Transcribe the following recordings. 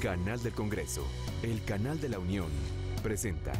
Canal del Congreso, el canal de la Unión, presenta.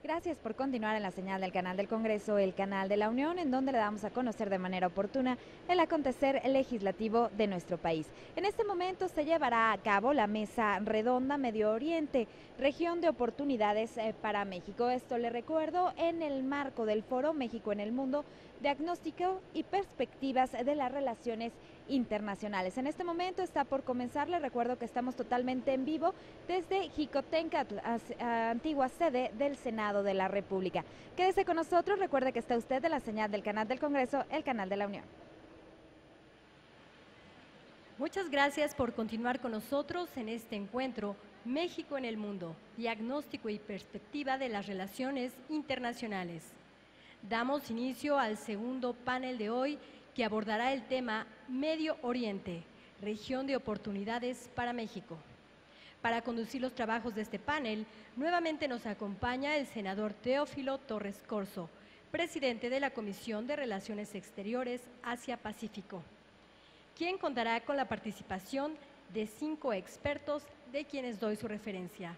Gracias por continuar en la señal del canal del Congreso, el canal de la Unión, en donde le damos a conocer de manera oportuna el acontecer legislativo de nuestro país. En este momento se llevará a cabo la Mesa Redonda Medio Oriente, región de oportunidades para México. Esto le recuerdo en el marco del foro México en el Mundo, diagnóstico y perspectivas de las relaciones internacionales. En este momento está por comenzar. Le recuerdo que estamos totalmente en vivo desde Jicotencatl, antigua sede del Senado de la República. Quédese con nosotros, recuerde que está usted en la señal del canal del Congreso, el canal de la Unión. Muchas gracias por continuar con nosotros en este encuentro México en el Mundo, diagnóstico y perspectiva de las relaciones internacionales. Damos inicio al segundo panel de hoy, que abordará el tema Medio Oriente, región de oportunidades para México. Para conducir los trabajos de este panel, nuevamente nos acompaña el senador Teófilo Torres Corzo, presidente de la Comisión de Relaciones Exteriores Asia-Pacífico, quien contará con la participación de 5 expertos de quienes doy su referencia.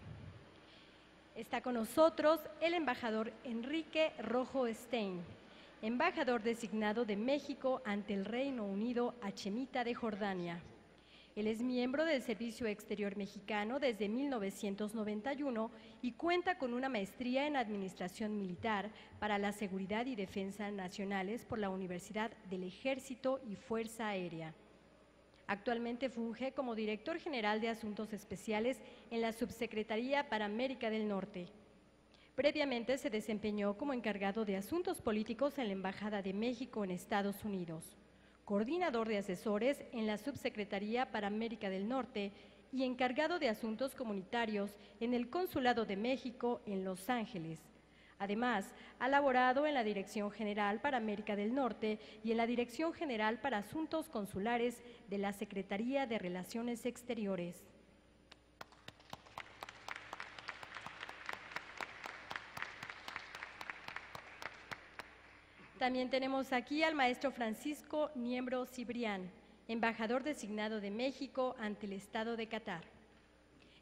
Está con nosotros el embajador Enrique Rojo Stein, embajador designado de México ante el Reino Unido Hachemita de Jordania. Él es miembro del Servicio Exterior Mexicano desde 1991 y cuenta con una maestría en Administración Militar para la Seguridad y Defensa Nacionales por la Universidad del Ejército y Fuerza Aérea. Actualmente funge como director general de Asuntos Especiales en la Subsecretaría para América del Norte. Previamente se desempeñó como encargado de Asuntos Políticos en la Embajada de México en Estados Unidos, coordinador de asesores en la Subsecretaría para América del Norte y encargado de Asuntos Comunitarios en el Consulado de México en Los Ángeles. Además, ha laborado en la Dirección General para América del Norte y en la Dirección General para Asuntos Consulares de la Secretaría de Relaciones Exteriores. También tenemos aquí al maestro Francisco Niembro Cibrián, embajador designado de México ante el Estado de Qatar.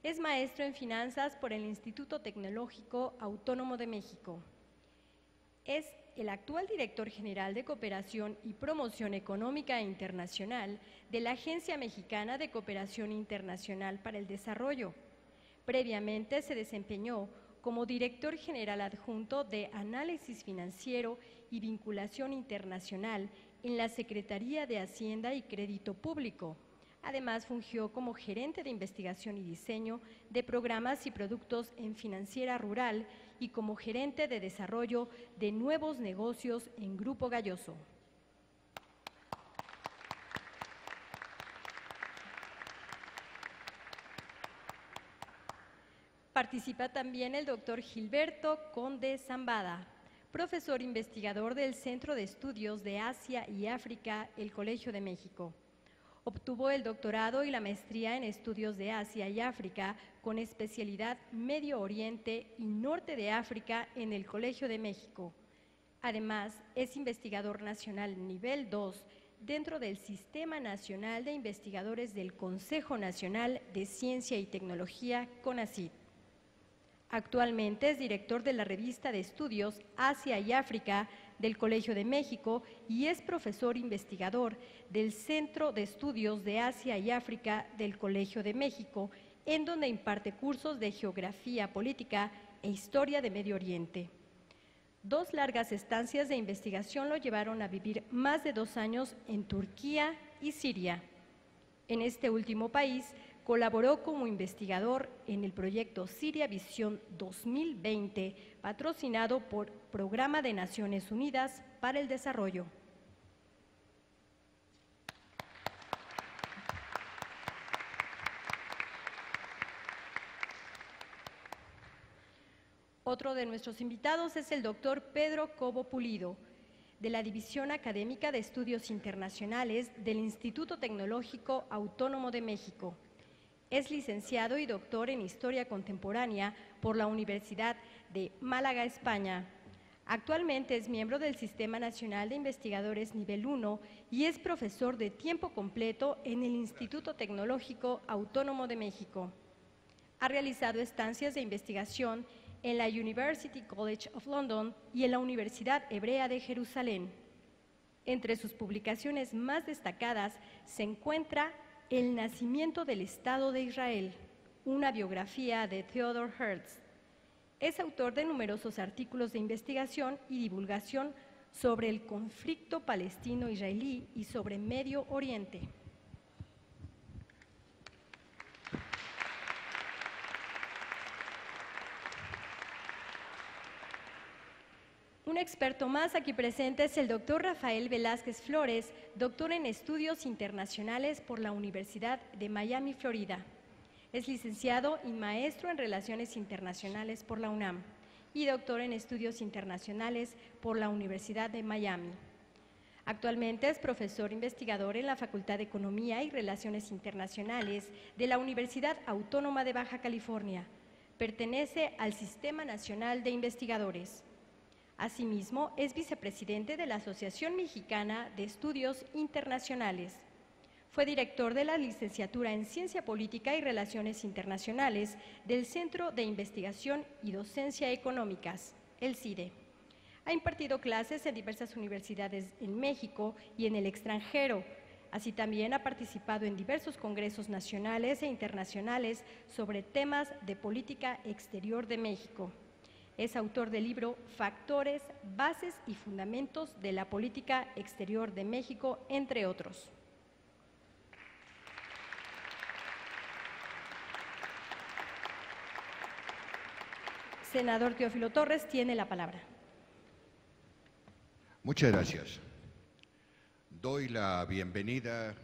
Es maestro en finanzas por el Instituto Tecnológico Autónomo de México. Es el actual director general de Cooperación y Promoción Económica Internacional de la Agencia Mexicana de Cooperación Internacional para el Desarrollo. Previamente se desempeñó como director general adjunto de Análisis Financiero y Vinculación Internacional en la Secretaría de Hacienda y Crédito Público. Además, fungió como gerente de investigación y diseño de programas y productos en Financiera Rural y como gerente de desarrollo de nuevos negocios en Grupo Galloso. Participa también el doctor Gilberto Conde Zambada, profesor investigador del Centro de Estudios de Asia y África, el Colegio de México. Obtuvo el doctorado y la maestría en Estudios de Asia y África con especialidad Medio Oriente y Norte de África en el Colegio de México. Además, es investigador nacional nivel 2 dentro del Sistema Nacional de Investigadores del Consejo Nacional de Ciencia y Tecnología, CONACYT. Actualmente es director de la revista de estudios Asia y África del Colegio de México y es profesor investigador del Centro de Estudios de Asia y África del Colegio de México, en donde imparte cursos de Geografía Política e Historia de Medio Oriente. 2 largas estancias de investigación lo llevaron a vivir más de 2 años en Turquía y Siria. En este último país colaboró como investigador en el proyecto Siria Visión 2020, patrocinado por Programa de Naciones Unidas para el Desarrollo. Otro de nuestros invitados es el doctor Pedro Cobo Pulido, de la División Académica de Estudios Internacionales del Instituto Tecnológico Autónomo de México. Es licenciado y doctor en Historia Contemporánea por la Universidad de Málaga, España. Actualmente es miembro del Sistema Nacional de Investigadores Nivel 1 y es profesor de tiempo completo en el Instituto Tecnológico Autónomo de México. Ha realizado estancias de investigación en la University College of London y en la Universidad Hebrea de Jerusalén. Entre sus publicaciones más destacadas se encuentra El nacimiento del Estado de Israel, una biografía de Theodor Herzl. Es autor de numerosos artículos de investigación y divulgación sobre el conflicto palestino-israelí y sobre Medio Oriente. Un experto más aquí presente es el doctor Rafael Velázquez Flores, doctor en Estudios Internacionales por la Universidad de Miami, Florida. Es licenciado y maestro en Relaciones Internacionales por la UNAM y doctor en Estudios Internacionales por la Universidad de Miami. Actualmente es profesor investigador en la Facultad de Economía y Relaciones Internacionales de la Universidad Autónoma de Baja California. Pertenece al Sistema Nacional de Investigadores. Asimismo, es vicepresidente de la Asociación Mexicana de Estudios Internacionales. Fue director de la licenciatura en Ciencia Política y Relaciones Internacionales del Centro de Investigación y Docencia Económicas, el CIDE. Ha impartido clases en diversas universidades en México y en el extranjero. Así también ha participado en diversos congresos nacionales e internacionales sobre temas de política exterior de México. Es autor del libro Factores, Bases y Fundamentos de la Política Exterior de México, entre otros. Senador Teófilo Torres tiene la palabra. Muchas gracias. Doy la bienvenida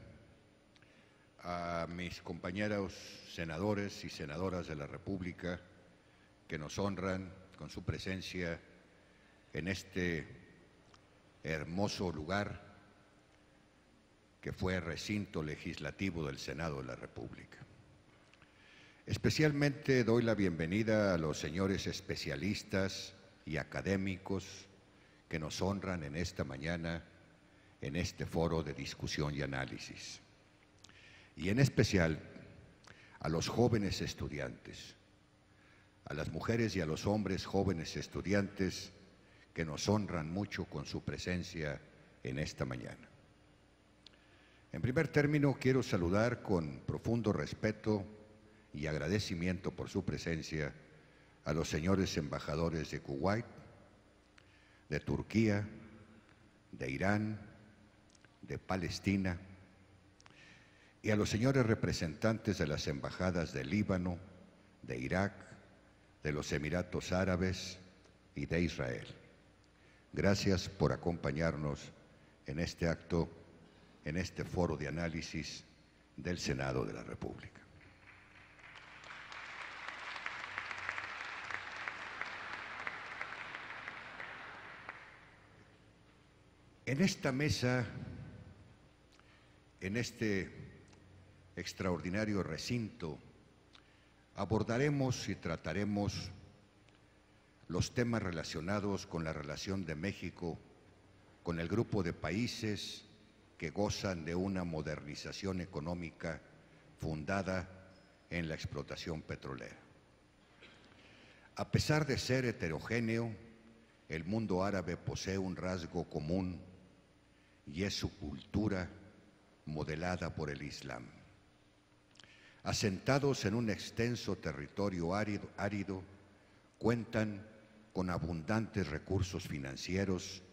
a mis compañeros senadores y senadoras de la República que nos honran con su presencia en este hermoso lugar que fue recinto legislativo del Senado de la República. Especialmente doy la bienvenida a los señores especialistas y académicos que nos honran en esta mañana en este foro de discusión y análisis. Y en especial a los jóvenes estudiantes, a las mujeres y a los hombres jóvenes estudiantes que nos honran mucho con su presencia en esta mañana. En primer término, quiero saludar con profundo respeto y agradecimiento por su presencia a los señores embajadores de Kuwait, de Turquía, de Irán, de Palestina, y a los señores representantes de las embajadas de Líbano, de Irak, de los Emiratos Árabes y de Israel. Gracias por acompañarnos en este acto, en este foro de análisis del Senado de la República. En esta mesa, en este extraordinario recinto, abordaremos y trataremos los temas relacionados con la relación de México con el grupo de países que gozan de una modernización económica fundada en la explotación petrolera. A pesar de ser heterogéneo, el mundo árabe posee un rasgo común y es su cultura modelada por el Islam. Asentados en un extenso territorio árido, cuentan con abundantes recursos financieros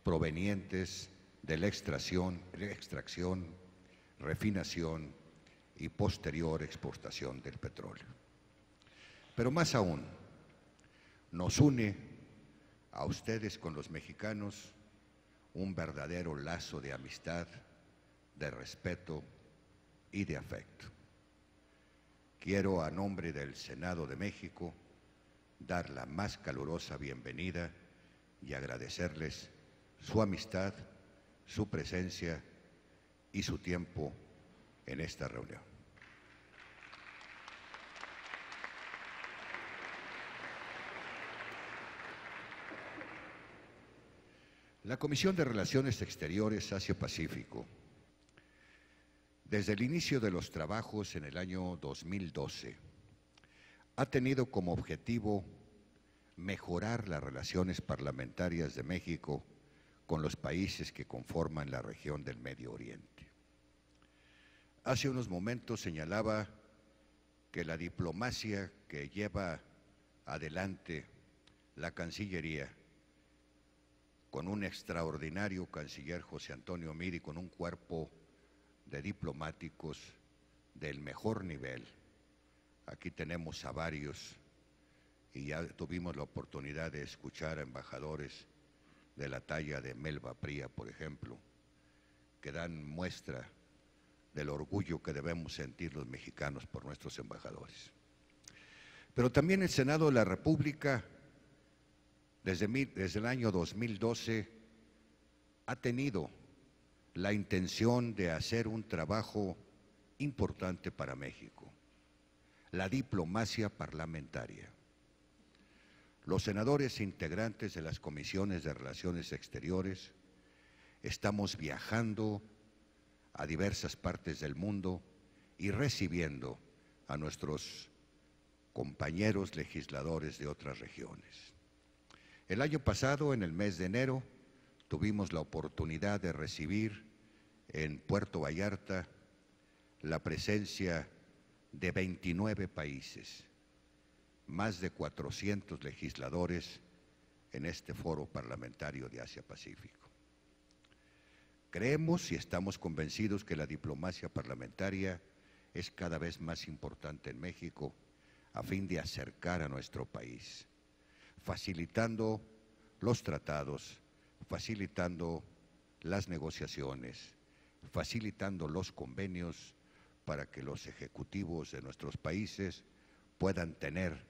provenientes de la extracción, refinación, y posterior exportación del petróleo. Pero más aún, nos une a ustedes con los mexicanos un verdadero lazo de amistad, de respeto y de afecto. Quiero, a nombre del Senado de México, dar la más calurosa bienvenida y agradecerles su amistad, su presencia y su tiempo en esta reunión. La Comisión de Relaciones Exteriores Asia-Pacífico, desde el inicio de los trabajos en el año 2012, ha tenido como objetivo mejorar las relaciones parlamentarias de México con los países que conforman la región del Medio Oriente. Hace unos momentos señalaba que la diplomacia que lleva adelante la Cancillería, con un extraordinario canciller José Antonio Meade y con un cuerpo de diplomáticos del mejor nivel. Aquí tenemos a varios y ya tuvimos la oportunidad de escuchar a embajadores de la talla de Melba Pría, por ejemplo, que dan muestra del orgullo que debemos sentir los mexicanos por nuestros embajadores. Pero también el Senado de la República, desde el año 2012, ha tenido la intención de hacer un trabajo importante para México, la diplomacia parlamentaria. Los senadores integrantes de las comisiones de Relaciones Exteriores estamos viajando a diversas partes del mundo y recibiendo a nuestros compañeros legisladores de otras regiones. El año pasado, en el mes de enero, tuvimos la oportunidad de recibir en Puerto Vallarta la presencia de 29 países, más de 400 legisladores en este foro parlamentario de Asia-Pacífico. Creemos y estamos convencidos que la diplomacia parlamentaria es cada vez más importante en México a fin de acercar a nuestro país, facilitando los tratados, facilitando las negociaciones, facilitando los convenios para que los ejecutivos de nuestros países puedan tener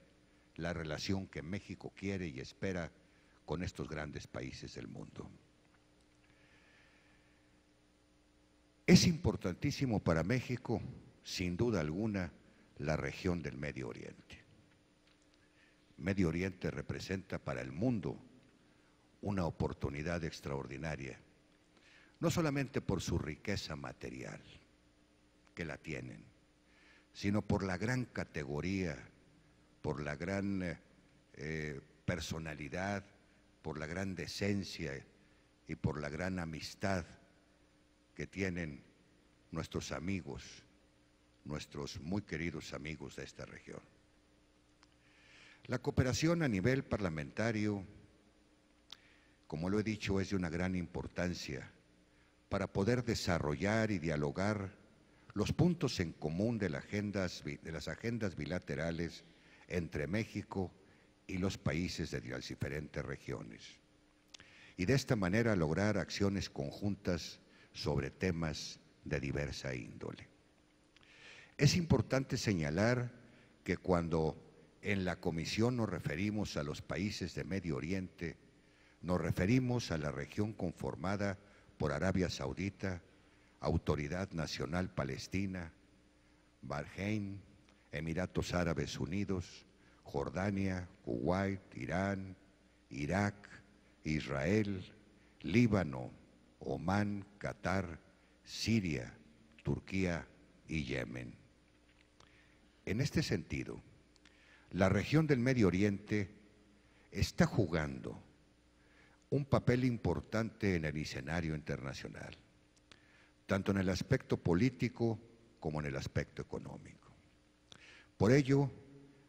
la relación que México quiere y espera con estos grandes países del mundo. Es importantísimo para México, sin duda alguna, la región del Medio Oriente. Medio Oriente representa para el mundo una oportunidad extraordinaria, no solamente por su riqueza material, que la tienen, sino por la gran categoría, por la gran personalidad, por la gran decencia y por la gran amistad que tienen nuestros amigos, nuestros muy queridos amigos de esta región. La cooperación a nivel parlamentario, como lo he dicho, es de una gran importancia para poder desarrollar y dialogar los puntos en común de las agendas bilaterales entre México y los países de las diferentes regiones. Y de esta manera lograr acciones conjuntas sobre temas de diversa índole. Es importante señalar que cuando en la Comisión nos referimos a los países de Medio Oriente, nos referimos a la región conformada por Arabia Saudita, Autoridad Nacional Palestina, Bahrein, Emiratos Árabes Unidos, Jordania, Kuwait, Irán, Irak, Israel, Líbano, Omán, Qatar, Siria, Turquía y Yemen. En este sentido, la región del Medio Oriente está jugando un papel importante en el escenario internacional, tanto en el aspecto político como en el aspecto económico. Por ello,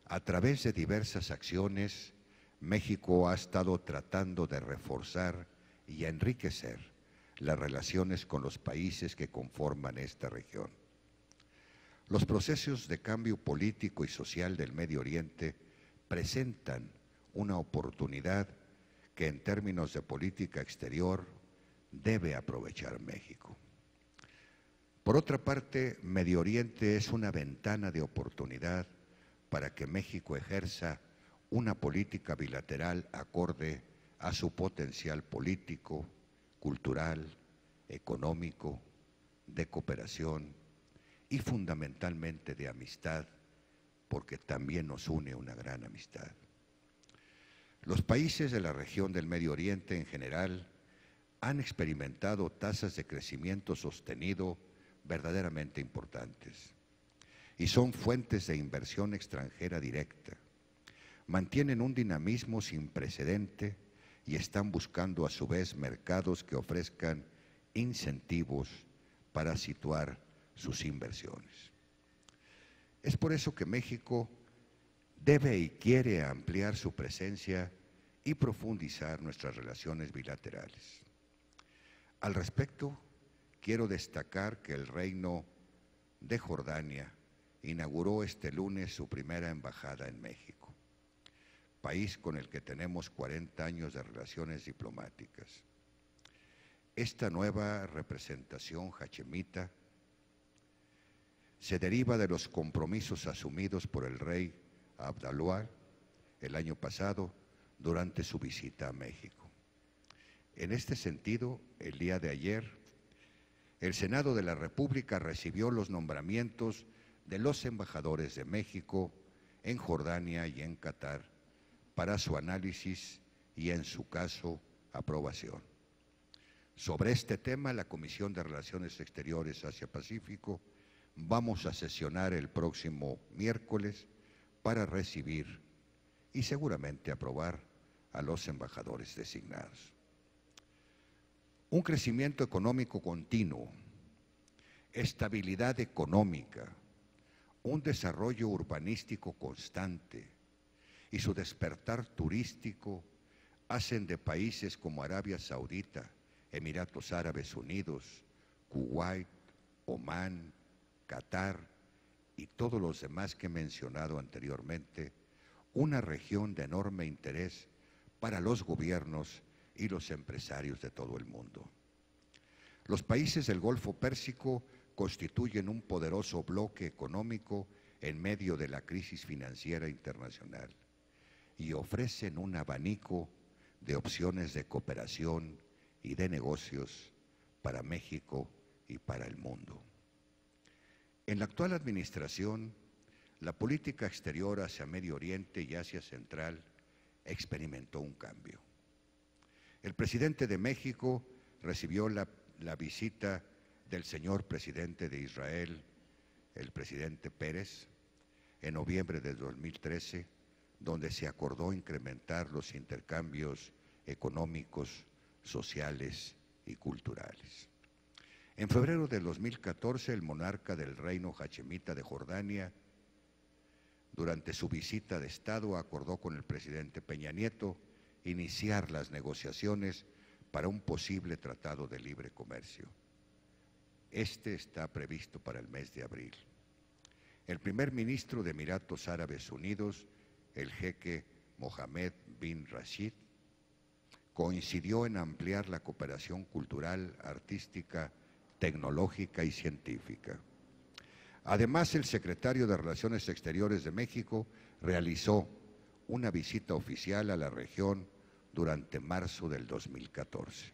a través de diversas acciones, México ha estado tratando de reforzar y enriquecer las relaciones con los países que conforman esta región. Los procesos de cambio político y social del Medio Oriente presentan una oportunidad que en términos de política exterior debe aprovechar México. Por otra parte, Medio Oriente es una ventana de oportunidad para que México ejerza una política bilateral acorde a su potencial político, cultural, económico, de cooperación y fundamentalmente de amistad, porque también nos une una gran amistad. Los países de la región del Medio Oriente en general han experimentado tasas de crecimiento sostenido verdaderamente importantes y son fuentes de inversión extranjera directa. Mantienen un dinamismo sin precedente y están buscando a su vez mercados que ofrezcan incentivos para situar sus inversiones. Es por eso que México debe y quiere ampliar su presencia y profundizar nuestras relaciones bilaterales. Al respecto, quiero destacar que el Reino de Jordania inauguró este lunes su primera embajada en México, país con el que tenemos 40 años de relaciones diplomáticas. Esta nueva representación hachemita se deriva de los compromisos asumidos por el rey Abdalá el año pasado durante su visita a México. En este sentido, el día de ayer, el Senado de la República recibió los nombramientos de los embajadores de México en Jordania y en Qatar para su análisis y, en su caso, aprobación. Sobre este tema, la Comisión de Relaciones Exteriores Asia-Pacífico vamos a sesionar el próximo miércoles para recibir y seguramente aprobar a los embajadores designados. Un crecimiento económico continuo, estabilidad económica, un desarrollo urbanístico constante y su despertar turístico hacen de países como Arabia Saudita, Emiratos Árabes Unidos, Kuwait, Omán, Qatar y todos los demás que he mencionado anteriormente, una región de enorme interés para los gobiernos y los empresarios de todo el mundo. Los países del Golfo Pérsico constituyen un poderoso bloque económico en medio de la crisis financiera internacional y ofrecen un abanico de opciones de cooperación y de negocios para México y para el mundo. En la actual administración, la política exterior hacia Medio Oriente y Asia Central experimentó un cambio. El presidente de México recibió la visita del señor presidente de Israel, el presidente Pérez, en noviembre de 2013, donde se acordó incrementar los intercambios económicos, sociales y culturales. En febrero de 2014, el monarca del reino hachemita de Jordania, durante su visita de Estado, acordó con el presidente Peña Nieto iniciar las negociaciones para un posible tratado de libre comercio. Este está previsto para el mes de abril. El primer ministro de Emiratos Árabes Unidos, el jeque Mohammed bin Rashid, coincidió en ampliar la cooperación cultural, artística, tecnológica y científica. Además, el secretario de Relaciones Exteriores de México realizó una visita oficial a la región durante marzo del 2014.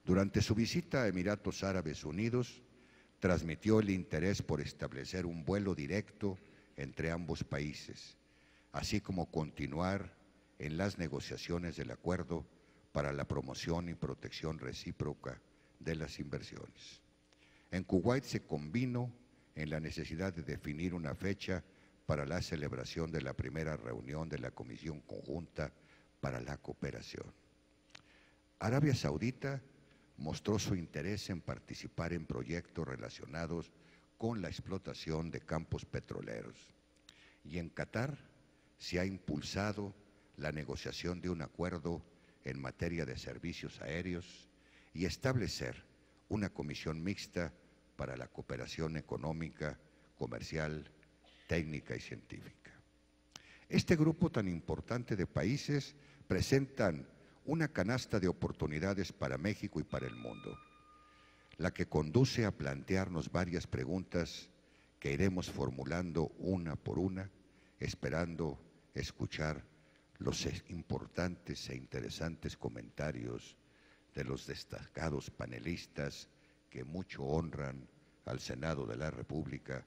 Durante su visita a Emiratos Árabes Unidos, transmitió el interés por establecer un vuelo directo entre ambos países, así como continuar en las negociaciones del acuerdo para la promoción y protección recíproca de las inversiones. En Kuwait se convino en la necesidad de definir una fecha para la celebración de la primera reunión de la Comisión Conjunta para la Cooperación. Arabia Saudita mostró su interés en participar en proyectos relacionados con la explotación de campos petroleros. Y en Qatar se ha impulsado la negociación de un acuerdo en materia de servicios aéreos y establecer una comisión mixta para la cooperación económica, comercial, técnica y científica. Este grupo tan importante de países presentan una canasta de oportunidades para México y para el mundo, la que conduce a plantearnos varias preguntas que iremos formulando una por una, esperando escuchar los importantes e interesantes comentarios de los destacados panelistas que mucho honran al Senado de la República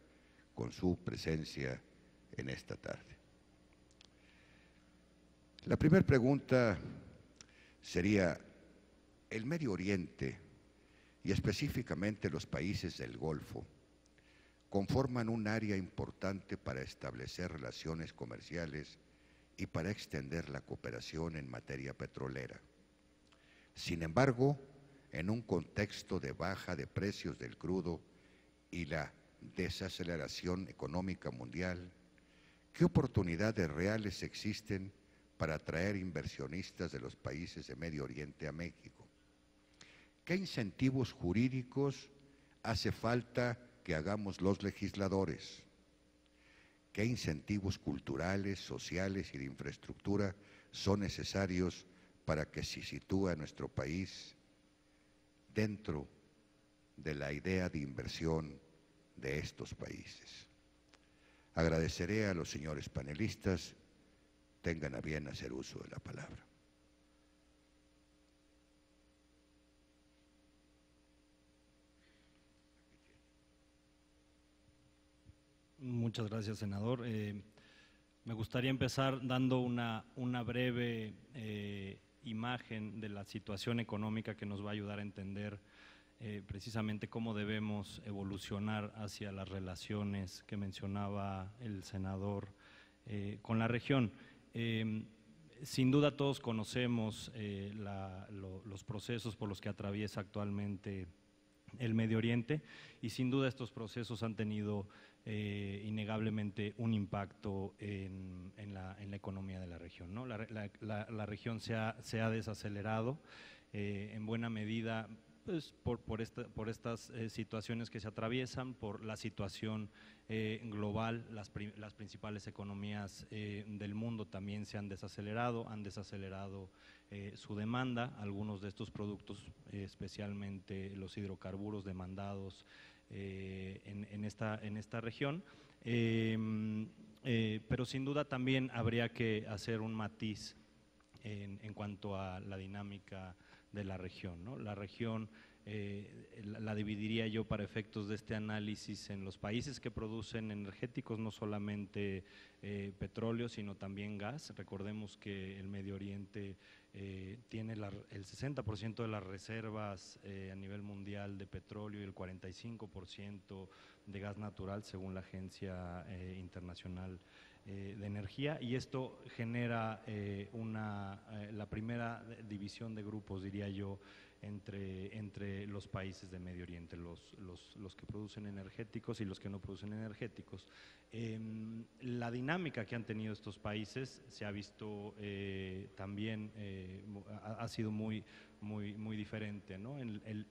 con su presencia en esta tarde. La primera pregunta sería: el Medio Oriente y específicamente los países del Golfo conforman un área importante para establecer relaciones comerciales y para extender la cooperación en materia petrolera. Sin embargo, en un contexto de baja de precios del crudo y la desaceleración económica mundial, ¿qué oportunidades reales existen para atraer inversionistas de los países de Medio Oriente a México? ¿Qué incentivos jurídicos hace falta que hagamos los legisladores? ¿Qué incentivos culturales, sociales y de infraestructura son necesarios para que se sitúe a nuestro país dentro de la idea de inversión de estos países? Agradeceré a los señores panelistas, tengan a bien hacer uso de la palabra. Muchas gracias, senador. Me gustaría empezar dando una breve imagen de la situación económica que nos va a ayudar a entender precisamente cómo debemos evolucionar hacia las relaciones que mencionaba el senador con la región. Sin duda todos conocemos los procesos por los que atraviesa actualmente el Medio Oriente, y sin duda estos procesos han tenido innegablemente un impacto en la economía de la región, ¿no? La región se ha desacelerado en buena medida, pues, por estas situaciones que se atraviesan, por la situación global. Las principales economías del mundo también se han desacelerado su demanda. Algunos de estos productos, especialmente los hidrocarburos demandados en esta región, pero sin duda también habría que hacer un matiz en cuanto a la dinámica de la región, ¿no? La región la dividiría yo para efectos de este análisis en los países que producen energéticos, no solamente petróleo, sino también gas. Recordemos que el Medio Oriente tiene el 60% de las reservas a nivel mundial de petróleo y el 45% de gas natural, según la Agencia Internacional de Energía, y esto genera la primera división de grupos, diría yo, entre los países de Medio Oriente, los que producen energéticos y los que no producen energéticos. La dinámica que han tenido estos países se ha visto también, ha sido muy diferente, ¿no?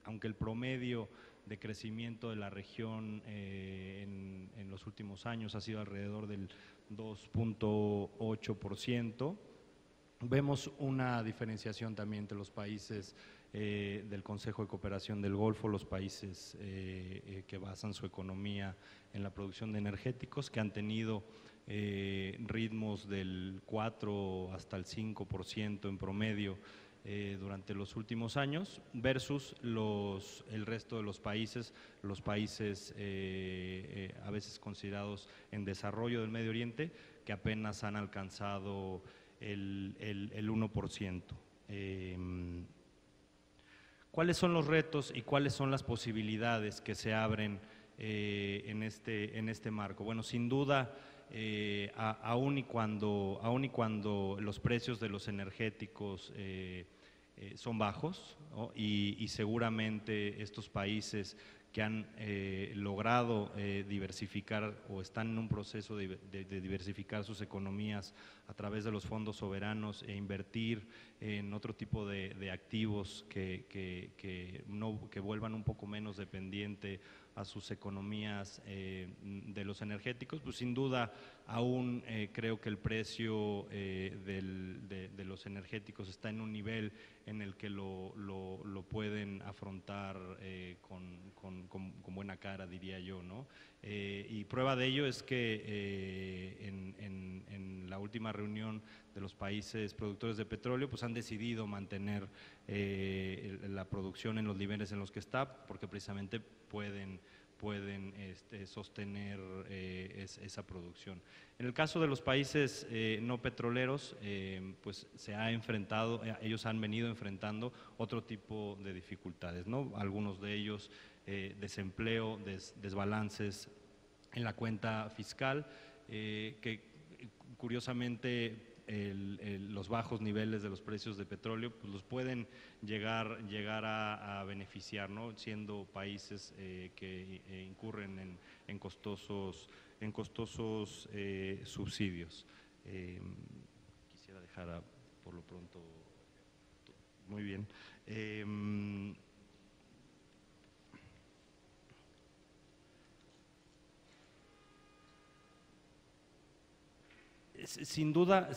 Aunque el promedio de crecimiento de la región en los últimos años ha sido alrededor del 2.8%, vemos una diferenciación también entre los países del Consejo de Cooperación del Golfo, los países que basan su economía en la producción de energéticos, que han tenido ritmos del 4 hasta el 5% en promedio durante los últimos años, versus el resto de los países a veces considerados en desarrollo del Medio Oriente, que apenas han alcanzado el 1%. ¿Cuáles son los retos y cuáles son las posibilidades que se abren en este marco? Bueno, sin duda, aun y cuando los precios de los energéticos son bajos, ¿no? y seguramente estos países que han logrado diversificar o están en un proceso de diversificar sus economías a través de los fondos soberanos e invertir en otro tipo de activos que vuelvan un poco menos dependiente a sus economías de los energéticos, pues sin duda aún creo que el precio de los energéticos está en un nivel en el que lo pueden afrontar con buena cara, diría yo, ¿no? Y prueba de ello es que en la última reunión de los países productores de petróleo, pues han decidido mantener la producción en los niveles en los que está, porque precisamente pueden sostener esa producción. En el caso de los países no petroleros, pues se ha enfrentado, ellos han venido enfrentando otro tipo de dificultades, ¿no? Algunos de ellos desempleo, desbalances en la cuenta fiscal, que curiosamente los bajos niveles de los precios de petróleo pues los pueden llegar a beneficiar, ¿no? Siendo países que incurren en costosos subsidios. Quisiera dejar por lo pronto, muy bien. Sin duda,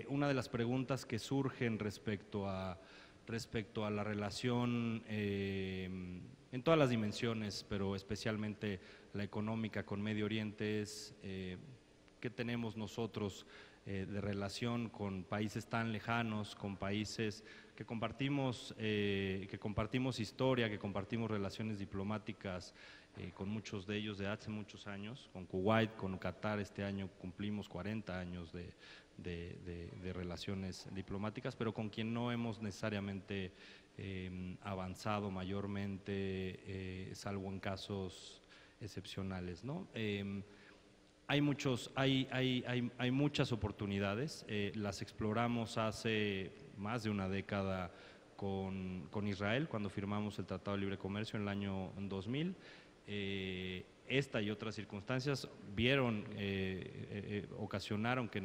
una de las preguntas que surgen respecto a la relación en todas las dimensiones, pero especialmente la económica con Medio Oriente es ¿qué tenemos nosotros de relación con países tan lejanos, con países que compartimos historia, que compartimos relaciones diplomáticas con muchos de ellos de hace muchos años, con Kuwait, con Qatar? Este año cumplimos 40 años de relaciones diplomáticas, pero con quien no hemos necesariamente avanzado mayormente, salvo en casos excepcionales, ¿no? Hay muchas oportunidades, las exploramos hace más de una década con Israel, cuando firmamos el Tratado de Libre Comercio en el año 2000. Esta y otras circunstancias ocasionaron que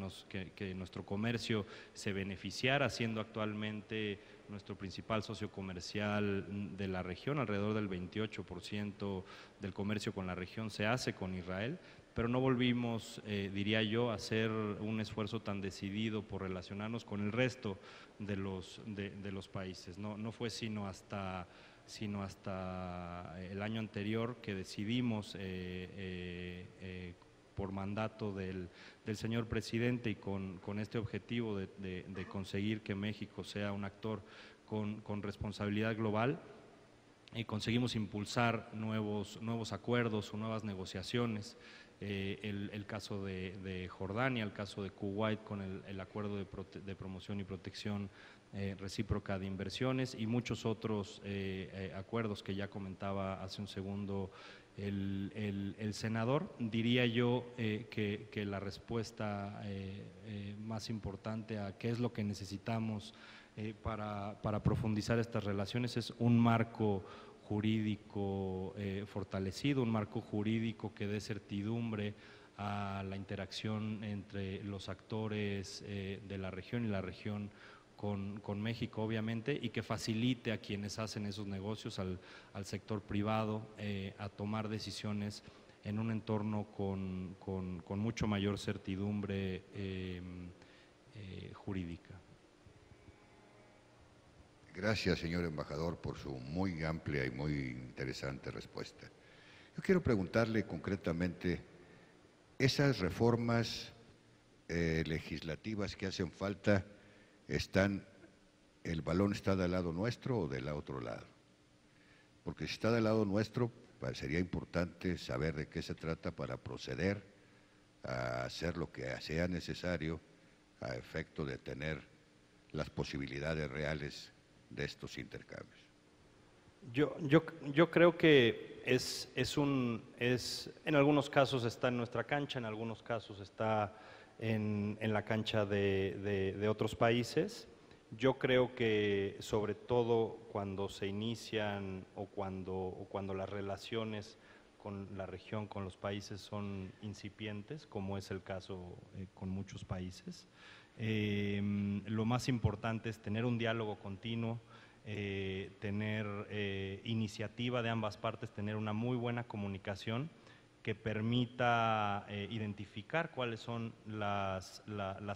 nuestro comercio se beneficiara, siendo actualmente nuestro principal socio comercial de la región. Alrededor del 28% del comercio con la región se hace con Israel, pero no volvimos, diría yo, a hacer un esfuerzo tan decidido por relacionarnos con el resto de los países. No fue sino hasta el año anterior que decidimos, por mandato del señor presidente y con este objetivo de conseguir que México sea un actor con responsabilidad global, conseguimos impulsar nuevos acuerdos o nuevas negociaciones. El caso de Jordania, el caso de Kuwait con el acuerdo de promoción y protección recíproca de inversiones, y muchos otros acuerdos que ya comentaba hace un segundo el senador. Diría yo que la respuesta más importante a qué es lo que necesitamos para profundizar estas relaciones es un marco jurídico fortalecido, un marco jurídico que dé certidumbre a la interacción entre los actores de la región y la región con México, obviamente, y que facilite a quienes hacen esos negocios, al sector privado, a tomar decisiones en un entorno con mucho mayor certidumbre jurídica. Gracias, señor embajador, por su muy amplia y muy interesante respuesta. Yo quiero preguntarle concretamente, esas reformas legislativas que hacen falta, ¿el balón está del lado nuestro o del otro lado? Porque si está del lado nuestro, pues sería importante saber de qué se trata para proceder a hacer lo que sea necesario a efecto de tener las posibilidades reales de estos intercambios. Yo creo que en algunos casos está en nuestra cancha, en algunos casos está en la cancha de otros países. Yo creo que sobre todo cuando se inician o cuando las relaciones con la región, con los países son incipientes, como es el caso con muchos países, lo más importante es tener un diálogo continuo, tener iniciativa de ambas partes, tener una muy buena comunicación que permita identificar cuáles son las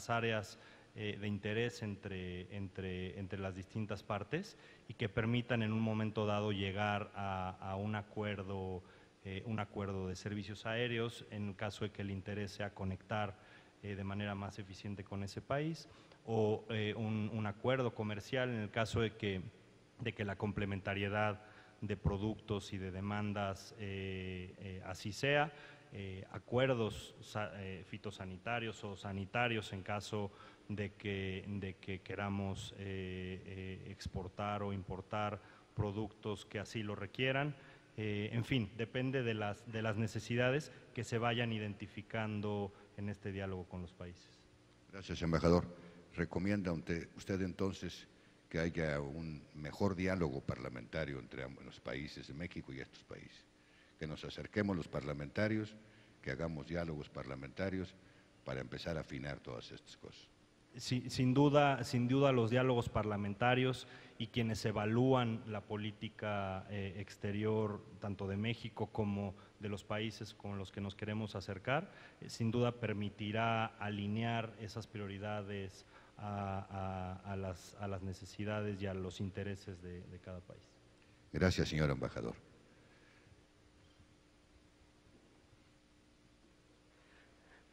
áreas de interés entre las distintas partes y que permitan en un momento dado llegar a un acuerdo de servicios aéreos en el caso de que el interés sea conectar de manera más eficiente con ese país, o un acuerdo comercial en el caso de que la complementariedad de productos y de demandas así sea, acuerdos fitosanitarios o sanitarios en caso de que queramos exportar o importar productos que así lo requieran. En fin, depende de las necesidades que se vayan identificando en este diálogo con los países. Gracias, embajador. ¿Recomienda usted entonces que haya un mejor diálogo parlamentario entre los países de México y estos países? Que nos acerquemos los parlamentarios, que hagamos diálogos parlamentarios para empezar a afinar todas estas cosas. Sí, sin duda los diálogos parlamentarios y quienes evalúan la política exterior tanto de México como de los países con los que nos queremos acercar, sin duda permitirá alinear esas prioridades a las necesidades y a los intereses de cada país. Gracias, señor embajador.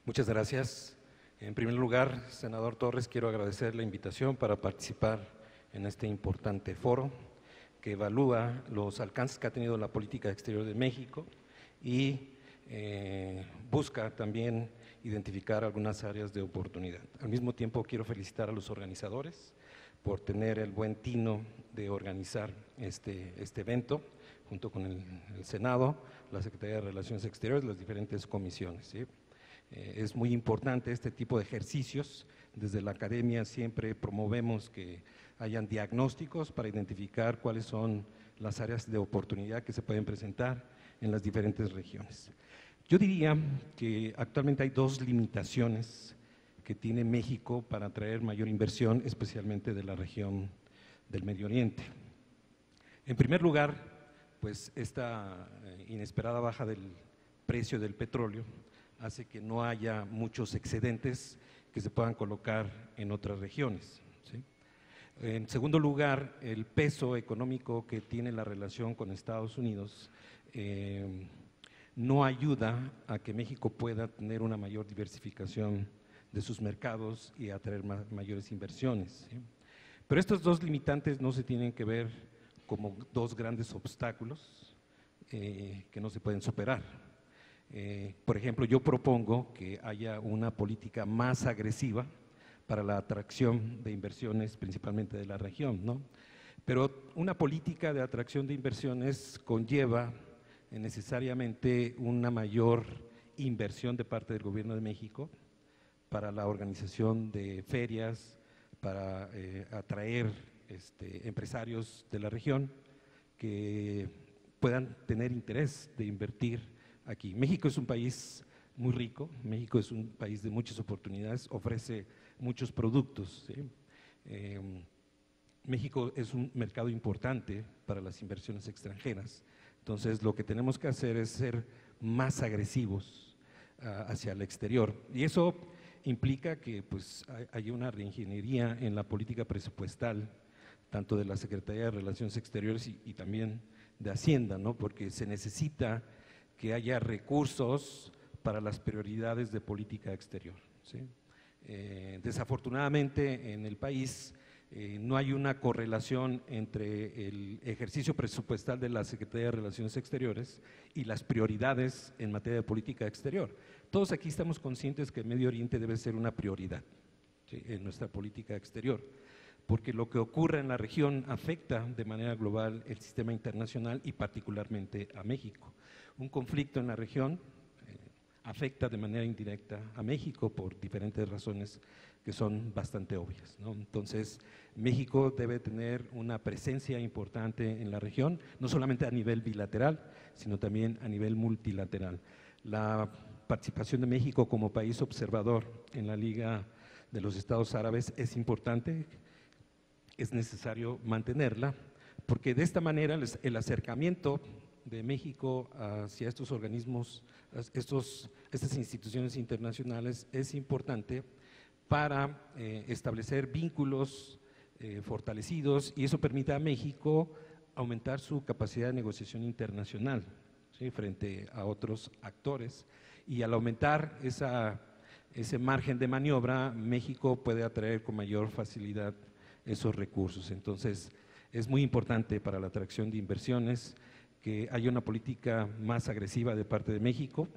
Muchas gracias. En primer lugar, senador Torres, quiero agradecer la invitación para participar en este importante foro que evalúa los alcances que ha tenido la política exterior de México y busca también identificar algunas áreas de oportunidad. Al mismo tiempo, quiero felicitar a los organizadores por tener el buen tino de organizar este evento, junto con el Senado, la Secretaría de Relaciones Exteriores, las diferentes comisiones, ¿sí? Es muy importante este tipo de ejercicios. Desde la academia siempre promovemos que hayan diagnósticos para identificar cuáles son las áreas de oportunidad que se pueden presentar en las diferentes regiones. Yo diría que actualmente hay dos limitaciones que tiene México para atraer mayor inversión, especialmente de la región del Medio Oriente. En primer lugar, pues esta inesperada baja del precio del petróleo hace que no haya muchos excedentes que se puedan colocar en otras regiones, ¿sí? En segundo lugar, el peso económico que tiene la relación con Estados Unidos no ayuda a que México pueda tener una mayor diversificación de sus mercados y atraer mayores inversiones, ¿sí? Pero estos dos limitantes no se tienen que ver como dos grandes obstáculos que no se pueden superar. Por ejemplo, yo propongo que haya una política más agresiva para la atracción de inversiones, principalmente de la región, ¿no? Pero una política de atracción de inversiones conlleva necesariamente una mayor inversión de parte del Gobierno de México para la organización de ferias, para atraer empresarios de la región que puedan tener interés de invertir aquí. México es un país muy rico, México es un país de muchas oportunidades, ofrece muchos productos, ¿sí? México es un mercado importante para las inversiones extranjeras, entonces lo que tenemos que hacer es ser más agresivos hacia el exterior, y eso implica que pues haya una reingeniería en la política presupuestal, tanto de la Secretaría de Relaciones Exteriores y también de Hacienda, ¿no? Porque se necesita que haya recursos para las prioridades de política exterior, ¿sí? Desafortunadamente en el país no hay una correlación entre el ejercicio presupuestal de la Secretaría de Relaciones Exteriores y las prioridades en materia de política exterior. Todos aquí estamos conscientes que el Medio Oriente debe ser una prioridad, ¿sí?, en nuestra política exterior, porque lo que ocurre en la región afecta de manera global el sistema internacional y particularmente a México. Un conflicto en la región afecta de manera indirecta a México por diferentes razones que son bastante obvias, ¿no? Entonces, México debe tener una presencia importante en la región, no solamente a nivel bilateral, sino también a nivel multilateral. La participación de México como país observador en la Liga de los Estados Árabes es importante, es necesario mantenerla, porque de esta manera el acercamiento de México hacia estos organismos, estas instituciones internacionales es importante para establecer vínculos fortalecidos, y eso permite a México aumentar su capacidad de negociación internacional, ¿sí?, frente a otros actores, y al aumentar ese margen de maniobra, México puede atraer con mayor facilidad esos recursos. Entonces, es muy importante para la atracción de inversiones que haya una política más agresiva de parte de México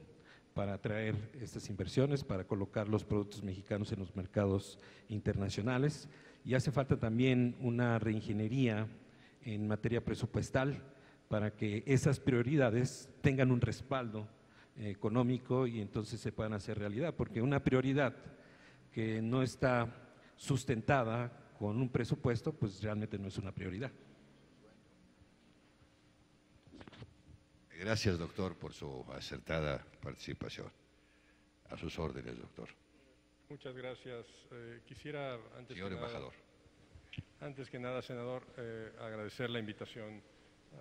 para atraer estas inversiones, para colocar los productos mexicanos en los mercados internacionales. Y hace falta también una reingeniería en materia presupuestal para que esas prioridades tengan un respaldo económico y entonces se puedan hacer realidad, porque una prioridad que no está sustentada con un presupuesto, pues realmente no es una prioridad. Gracias, doctor, por su acertada participación. A sus órdenes, doctor. Muchas gracias. Quisiera, Señor embajador. Antes que nada, senador, agradecer la invitación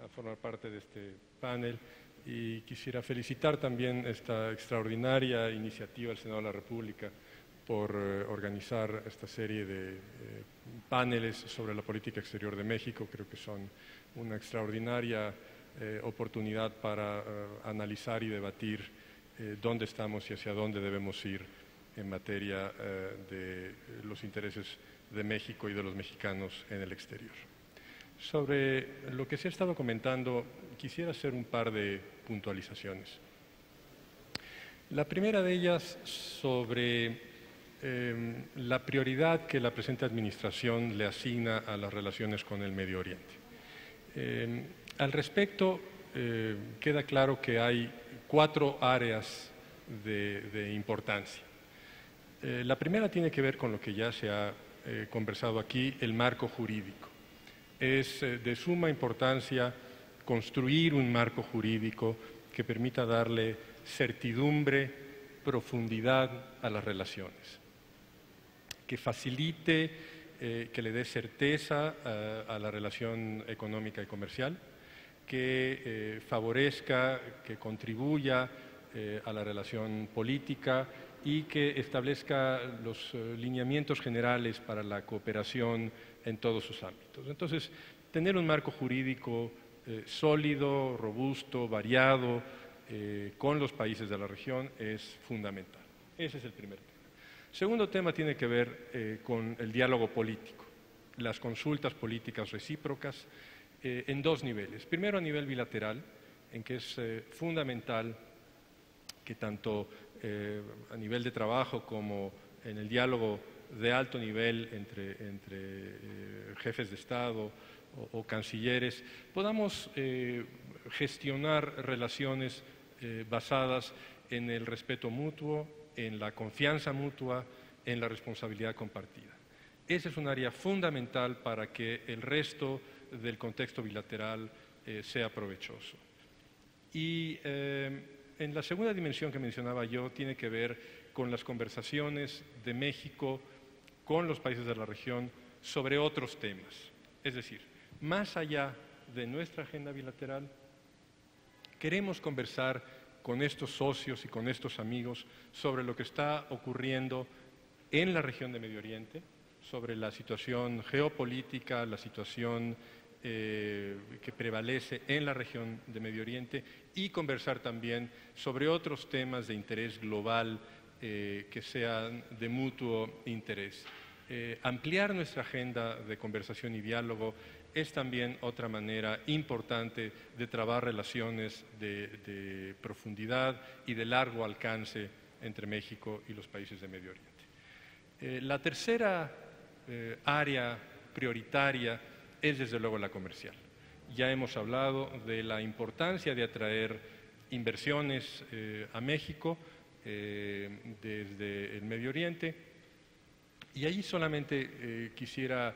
a formar parte de este panel, y quisiera felicitar también esta extraordinaria iniciativa del Senado de la República por organizar esta serie de paneles sobre la política exterior de México. Creo que son una extraordinaria oportunidad para analizar y debatir dónde estamos y hacia dónde debemos ir en materia de los intereses de México y de los mexicanos en el exterior. Sobre lo que se ha estado comentando, quisiera hacer un par de puntualizaciones. La primera de ellas sobre la prioridad que la presente administración le asigna a las relaciones con el Medio Oriente. Al respecto, queda claro que hay 4 áreas de importancia. La primera tiene que ver con lo que ya se ha conversado aquí, el marco jurídico. Es de suma importancia construir un marco jurídico que permita darle certidumbre, profundidad a las relaciones, que facilite, que le dé certeza a la relación económica y comercial, que favorezca, que contribuya a la relación política y que establezca los lineamientos generales para la cooperación en todos sus ámbitos. Entonces, tener un marco jurídico sólido, robusto, variado, con los países de la región es fundamental. Ese es el primer tema. Segundo tema tiene que ver con el diálogo político, las consultas políticas recíprocas en 2 niveles. Primero, a nivel bilateral, en que es fundamental que tanto a nivel de trabajo como en el diálogo de alto nivel entre jefes de Estado o cancilleres, podamos gestionar relaciones basadas en el respeto mutuo, en la confianza mutua, en la responsabilidad compartida. Esa es un área fundamental para que el resto del contexto bilateral sea provechoso. Y en la segunda dimensión que mencionaba yo tiene que ver con las conversaciones de México con los países de la región sobre otros temas. Es decir, más allá de nuestra agenda bilateral, queremos conversar con estos socios y con estos amigos sobre lo que está ocurriendo en la región de Medio Oriente, sobre la situación geopolítica, la situación que prevalece en la región de Medio Oriente, y conversar también sobre otros temas de interés global que sean de mutuo interés. Ampliar nuestra agenda de conversación y diálogo es también otra manera importante de trabar relaciones de profundidad y de largo alcance entre México y los países de Medio Oriente. La tercera área prioritaria es desde luego la comercial. Ya hemos hablado de la importancia de atraer inversiones a México desde el Medio Oriente, y allí solamente quisiera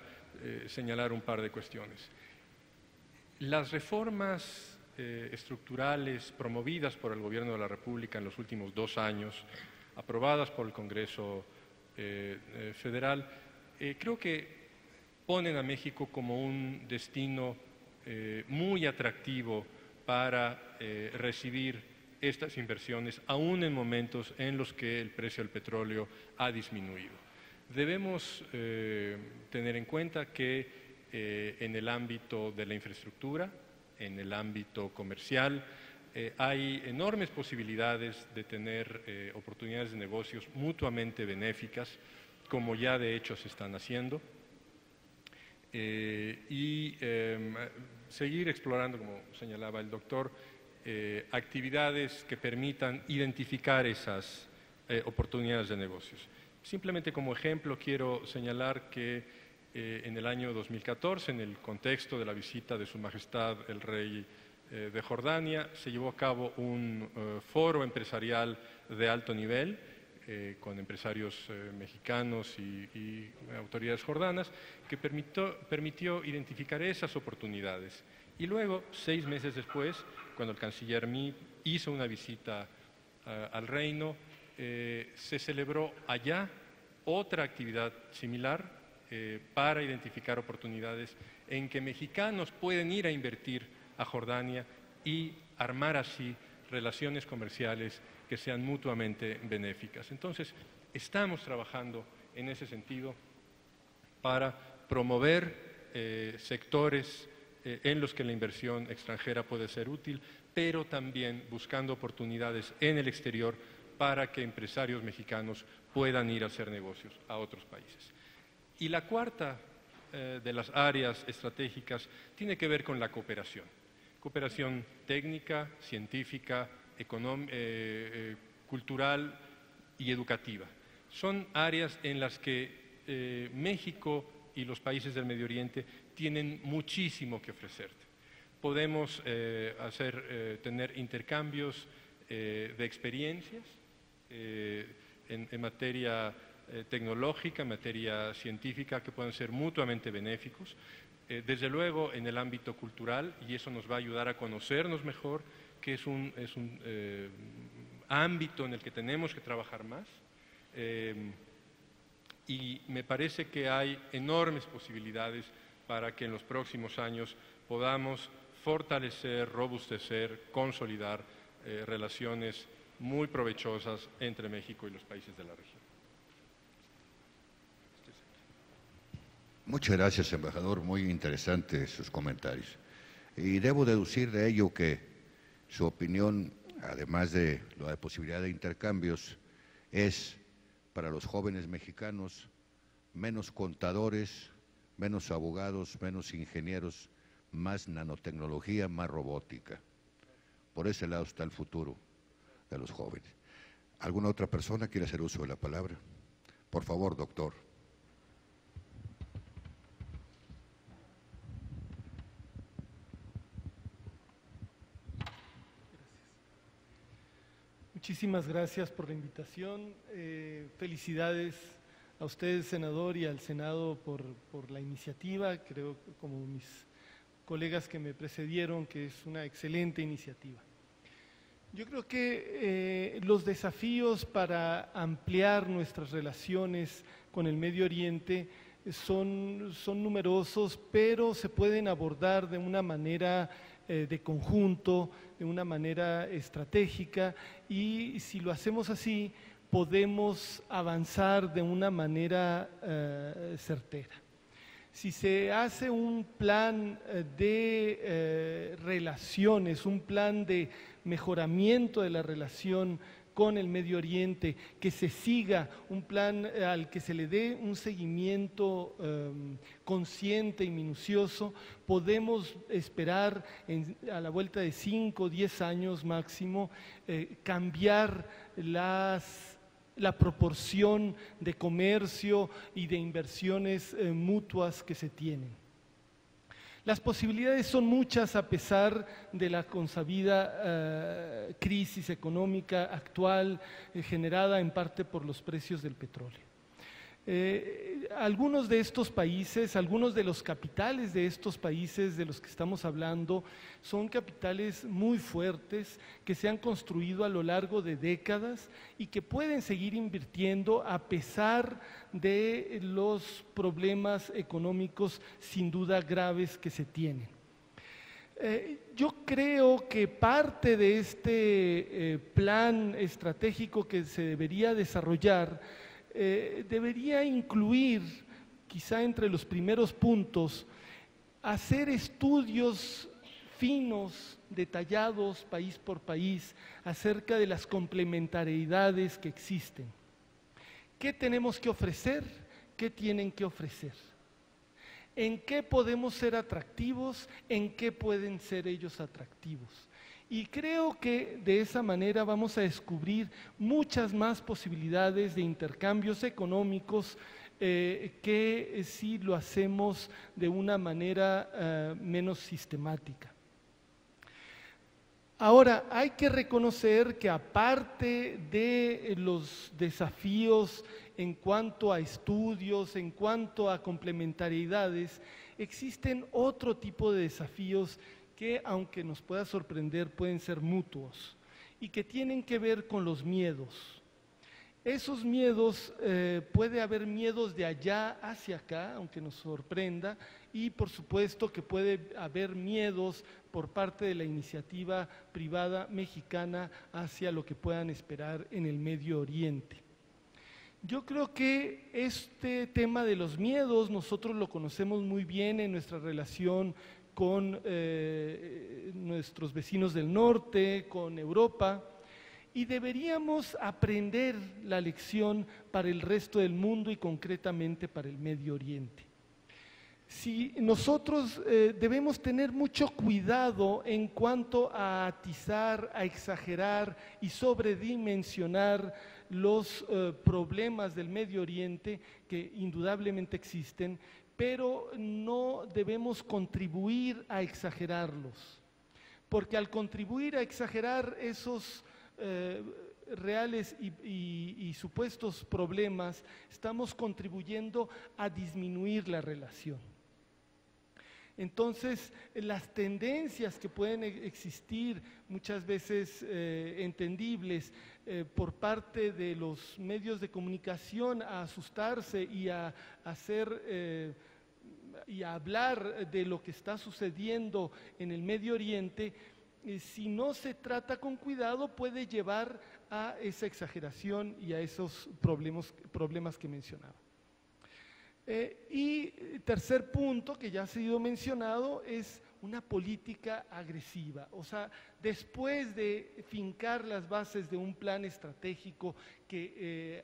señalar un par de cuestiones. Las reformas estructurales promovidas por el Gobierno de la República en los últimos 2 años, aprobadas por el Congreso Federal, creo que ponen a México como un destino muy atractivo para recibir estas inversiones, aún en momentos en los que el precio del petróleo ha disminuido. Debemos tener en cuenta que en el ámbito de la infraestructura, en el ámbito comercial, hay enormes posibilidades de tener oportunidades de negocios mutuamente benéficas, como ya de hecho se están haciendo, y seguir explorando, como señalaba el doctor, actividades que permitan identificar esas oportunidades de negocios. Simplemente como ejemplo quiero señalar que en el año 2014, en el contexto de la visita de Su Majestad el Rey de Jordania, se llevó a cabo un foro empresarial de alto nivel con empresarios mexicanos y autoridades jordanas, que permitió identificar esas oportunidades. Y luego, 6 meses después, cuando el canciller Mi hizo una visita al reino, se celebró allá otra actividad similar para identificar oportunidades en que mexicanos pueden ir a invertir a Jordania y armar así relaciones comerciales que sean mutuamente benéficas. Entonces, estamos trabajando en ese sentido para promover sectores en los que la inversión extranjera puede ser útil, pero también buscando oportunidades en el exterior para que empresarios mexicanos puedan ir a hacer negocios a otros países. Y la cuarta de las áreas estratégicas tiene que ver con la cooperación. Cooperación técnica, científica, cultural y educativa. Son áreas en las que México y los países del Medio Oriente tienen muchísimo que ofrecerte. Podemos tener intercambios de experiencias en materia tecnológica, en materia científica, que pueden ser mutuamente benéficos. Desde luego en el ámbito cultural, y eso nos va a ayudar a conocernos mejor, que es un ámbito en el que tenemos que trabajar más. Y me parece que hay enormes posibilidades para que en los próximos años podamos fortalecer, robustecer, consolidar relaciones muy provechosas entre México y los países de la región. Muchas gracias, embajador. Muy interesantes sus comentarios. Y debo deducir de ello que su opinión, además de la posibilidad de intercambios, es para los jóvenes mexicanos menos contadores, menos abogados, menos ingenieros, más nanotecnología, más robótica. Por ese lado está el futuro de los jóvenes. ¿Alguna otra persona quiere hacer uso de la palabra? Por favor, doctor. Muchísimas gracias por la invitación. Felicidades a ustedes, senador, y al Senado por la iniciativa. Creo, como mis colegas que me precedieron, que es una excelente iniciativa. Yo creo que los desafíos para ampliar nuestras relaciones con el Medio Oriente son numerosos, pero se pueden abordar de una manera de conjunto, de una manera estratégica, y si lo hacemos así, podemos avanzar de una manera certera. Si se hace un plan de relaciones, un plan de mejoramiento de la relación con el Medio Oriente, que se siga un plan al que se le dé un seguimiento consciente y minucioso, podemos esperar a la vuelta de 5 o 10 años máximo cambiar la proporción de comercio y de inversiones mutuas que se tienen. Las posibilidades son muchas a pesar de la consabida crisis económica actual generada en parte por los precios del petróleo. Algunos de estos países, algunos de los capitales de estos países de los que estamos hablando, son capitales muy fuertes que se han construido a lo largo de décadas y que pueden seguir invirtiendo a pesar de los problemas económicos sin duda graves que se tienen. Yo creo que parte de este plan estratégico que se debería desarrollar debería incluir, quizá entre los primeros puntos, hacer estudios finos, detallados, país por país, acerca de las complementariedades que existen. ¿Qué tenemos que ofrecer? ¿Qué tienen que ofrecer? ¿En qué podemos ser atractivos? ¿En qué pueden ser ellos atractivos? Y creo que de esa manera vamos a descubrir muchas más posibilidades de intercambios económicos que si lo hacemos de una manera menos sistemática. Ahora, hay que reconocer que aparte de los desafíos en cuanto a estudios, en cuanto a complementariedades, existen otro tipo de desafíos que, aunque nos pueda sorprender, pueden ser mutuos y que tienen que ver con los miedos. Esos miedos, puede haber miedos de allá hacia acá, aunque nos sorprenda, y por supuesto que puede haber miedos por parte de la iniciativa privada mexicana hacia lo que puedan esperar en el Medio Oriente. Yo creo que este tema de los miedos nosotros lo conocemos muy bien en nuestra relación con nuestros vecinos del norte, con Europa, y deberíamos aprender la lección para el resto del mundo y concretamente para el Medio Oriente. Si nosotros debemos tener mucho cuidado en cuanto a atizar, a exagerar y sobredimensionar los problemas del Medio Oriente que indudablemente existen, pero no debemos contribuir a exagerarlos, porque al contribuir a exagerar esos reales y supuestos problemas, estamos contribuyendo a disminuir la relación. Entonces, las tendencias que pueden existir, muchas veces entendibles, por parte de los medios de comunicación a asustarse y a hacer y a hablar de lo que está sucediendo en el Medio Oriente, si no se trata con cuidado, puede llevar a esa exageración y a esos problemas que mencionaba. Y tercer punto, que ya ha sido mencionado, es una política agresiva. O sea, después de fincar las bases de un plan estratégico que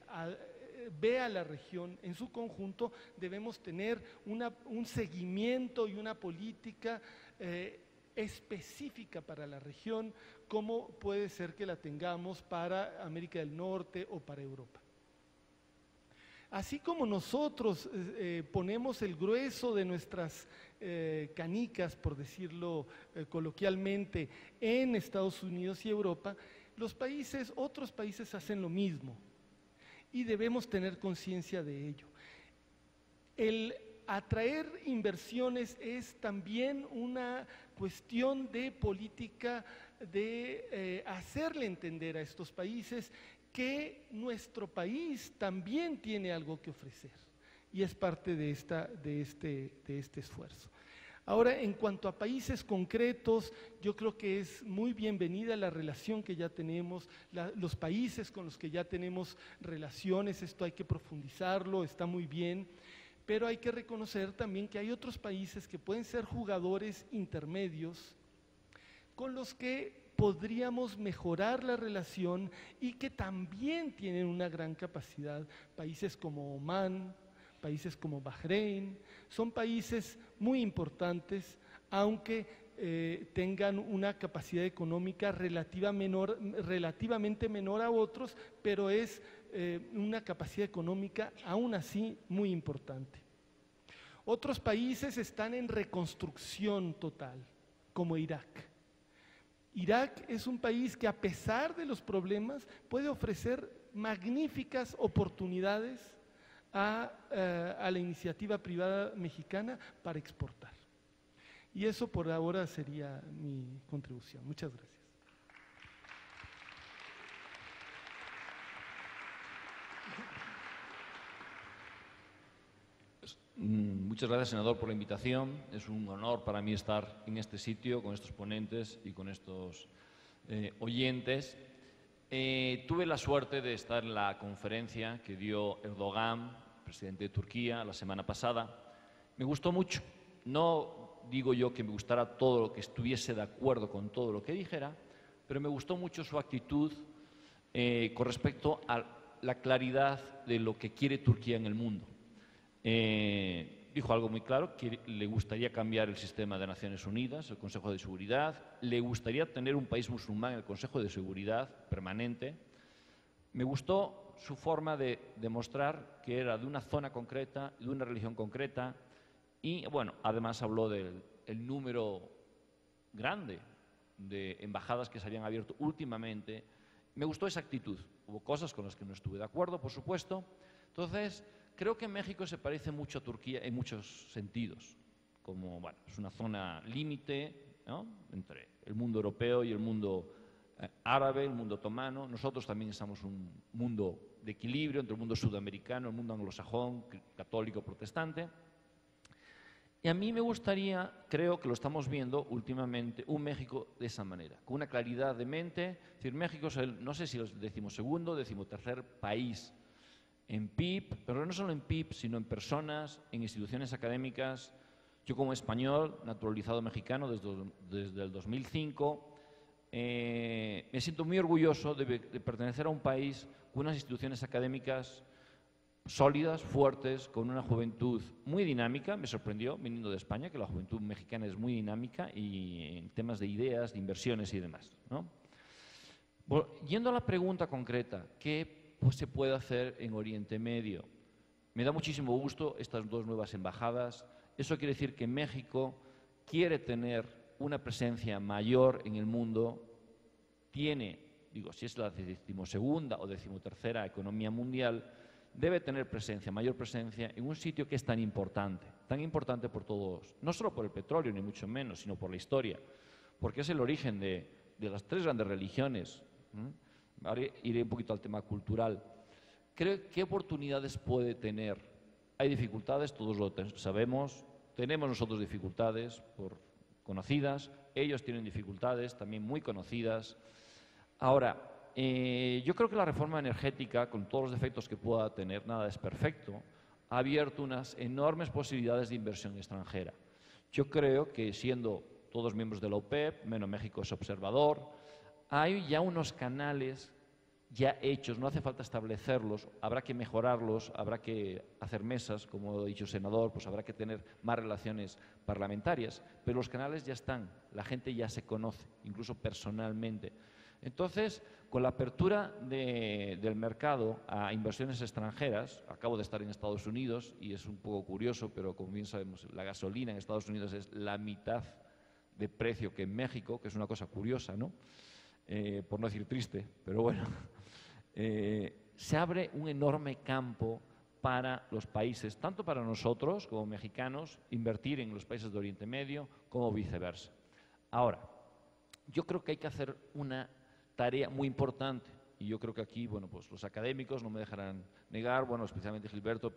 vea la región en su conjunto, debemos tener un seguimiento y una política específica para la región, como puede ser que la tengamos para América del Norte o para Europa. Así como nosotros ponemos el grueso de nuestras canicas, por decirlo coloquialmente, en Estados Unidos y Europa, otros países hacen lo mismo y debemos tener conciencia de ello. El atraer inversiones es también una cuestión de política de hacerle entender a estos países que nuestro país también tiene algo que ofrecer y es parte de este esfuerzo. Ahora, en cuanto a países concretos, yo creo que es muy bienvenida la relación que ya tenemos, los países con los que ya tenemos relaciones, esto hay que profundizarlo, está muy bien, pero hay que reconocer también que hay otros países que pueden ser jugadores intermedios con los que podríamos mejorar la relación y que también tienen una gran capacidad. Países como Omán, países como Bahrein, son países muy importantes, aunque tengan una capacidad económica relativamente menor a otros, pero es una capacidad económica aún así muy importante. Otros países están en reconstrucción total, como Irak. Irak es un país que, a pesar de los problemas, puede ofrecer magníficas oportunidades a la iniciativa privada mexicana para exportar. Y eso por ahora sería mi contribución. Muchas gracias. Muchas gracias, senador, por la invitación. Es un honor para mí estar en este sitio con estos ponentes y con estos oyentes. Tuve la suerte de estar en la conferencia que dio Erdogan, presidente de Turquía, la semana pasada. Me gustó mucho. No digo yo que me gustara todo lo que estuviese de acuerdo con todo lo que dijera, pero me gustó mucho su actitud con respecto a la claridad de lo que quiere Turquía en el mundo. Dijo algo muy claro, que le gustaría cambiar el sistema de Naciones Unidas, el Consejo de Seguridad, le gustaría tener un país musulmán en el Consejo de Seguridad permanente. Me gustó su forma de demostrar que era de una zona concreta, de una religión concreta y, bueno, además habló del número grande de embajadas que se habían abierto últimamente. Me gustó esa actitud. Hubo cosas con las que no estuve de acuerdo, por supuesto. Entonces, creo que México se parece mucho a Turquía en muchos sentidos. Como, bueno, es una zona límite, ¿no?, entre el mundo europeo y el mundo árabe, el mundo otomano. Nosotros también estamos en un mundo de equilibrio entre el mundo sudamericano, el mundo anglosajón, católico, protestante. Y a mí me gustaría, creo que lo estamos viendo últimamente, un México de esa manera, con una claridad de mente. Es decir, México es no sé si el 12º, 13º país en PIB, pero no solo en PIB, sino en personas, en instituciones académicas. Yo como español, naturalizado mexicano desde el 2005, me siento muy orgulloso de pertenecer a un país con unas instituciones académicas sólidas, fuertes, con una juventud muy dinámica. Me sorprendió, viniendo de España, que la juventud mexicana es muy dinámica y en temas de ideas, de inversiones y demás, ¿no? Bueno, yendo a la pregunta concreta, ¿qué se puede hacer en Oriente Medio? Me da muchísimo gusto estas dos nuevas embajadas. Eso quiere decir que México quiere tener una presencia mayor en el mundo. Tiene, digo, si es la 12ª o 13ª economía mundial, debe tener presencia, mayor presencia en un sitio que es tan importante por todos, no solo por el petróleo, ni mucho menos, sino por la historia, porque es el origen de las tres grandes religiones. Ahora iré un poquito al tema cultural. ¿Qué oportunidades puede tener? Hay dificultades, todos lo sabemos, tenemos nosotros dificultades conocidas, ellos tienen dificultades también muy conocidas. Ahora, yo creo que la reforma energética, con todos los defectos que pueda tener, nada es perfecto, ha abierto unas enormes posibilidades de inversión extranjera. Yo creo que, siendo todos miembros de la OPEP, menos México es observador, hay ya unos canales ya hechos, no hace falta establecerlos, habrá que mejorarlos, habrá que hacer mesas, como ha dicho el senador, pues habrá que tener más relaciones parlamentarias, pero los canales ya están, la gente ya se conoce, incluso personalmente. Entonces, con la apertura del mercado a inversiones extranjeras, acabo de estar en Estados Unidos y es un poco curioso, pero como bien sabemos, la gasolina en Estados Unidos es la mitad de precio que en México, que es una cosa curiosa, ¿no? Por no decir triste, pero bueno. Se abre un enorme campo para los países, tanto para nosotros como mexicanos, invertir en los países de Oriente Medio, como viceversa. Ahora, yo creo que hay que hacer una tarea muy importante, y yo creo que aquí, bueno, pues los académicos no me dejarán negar, bueno, especialmente Gilberto,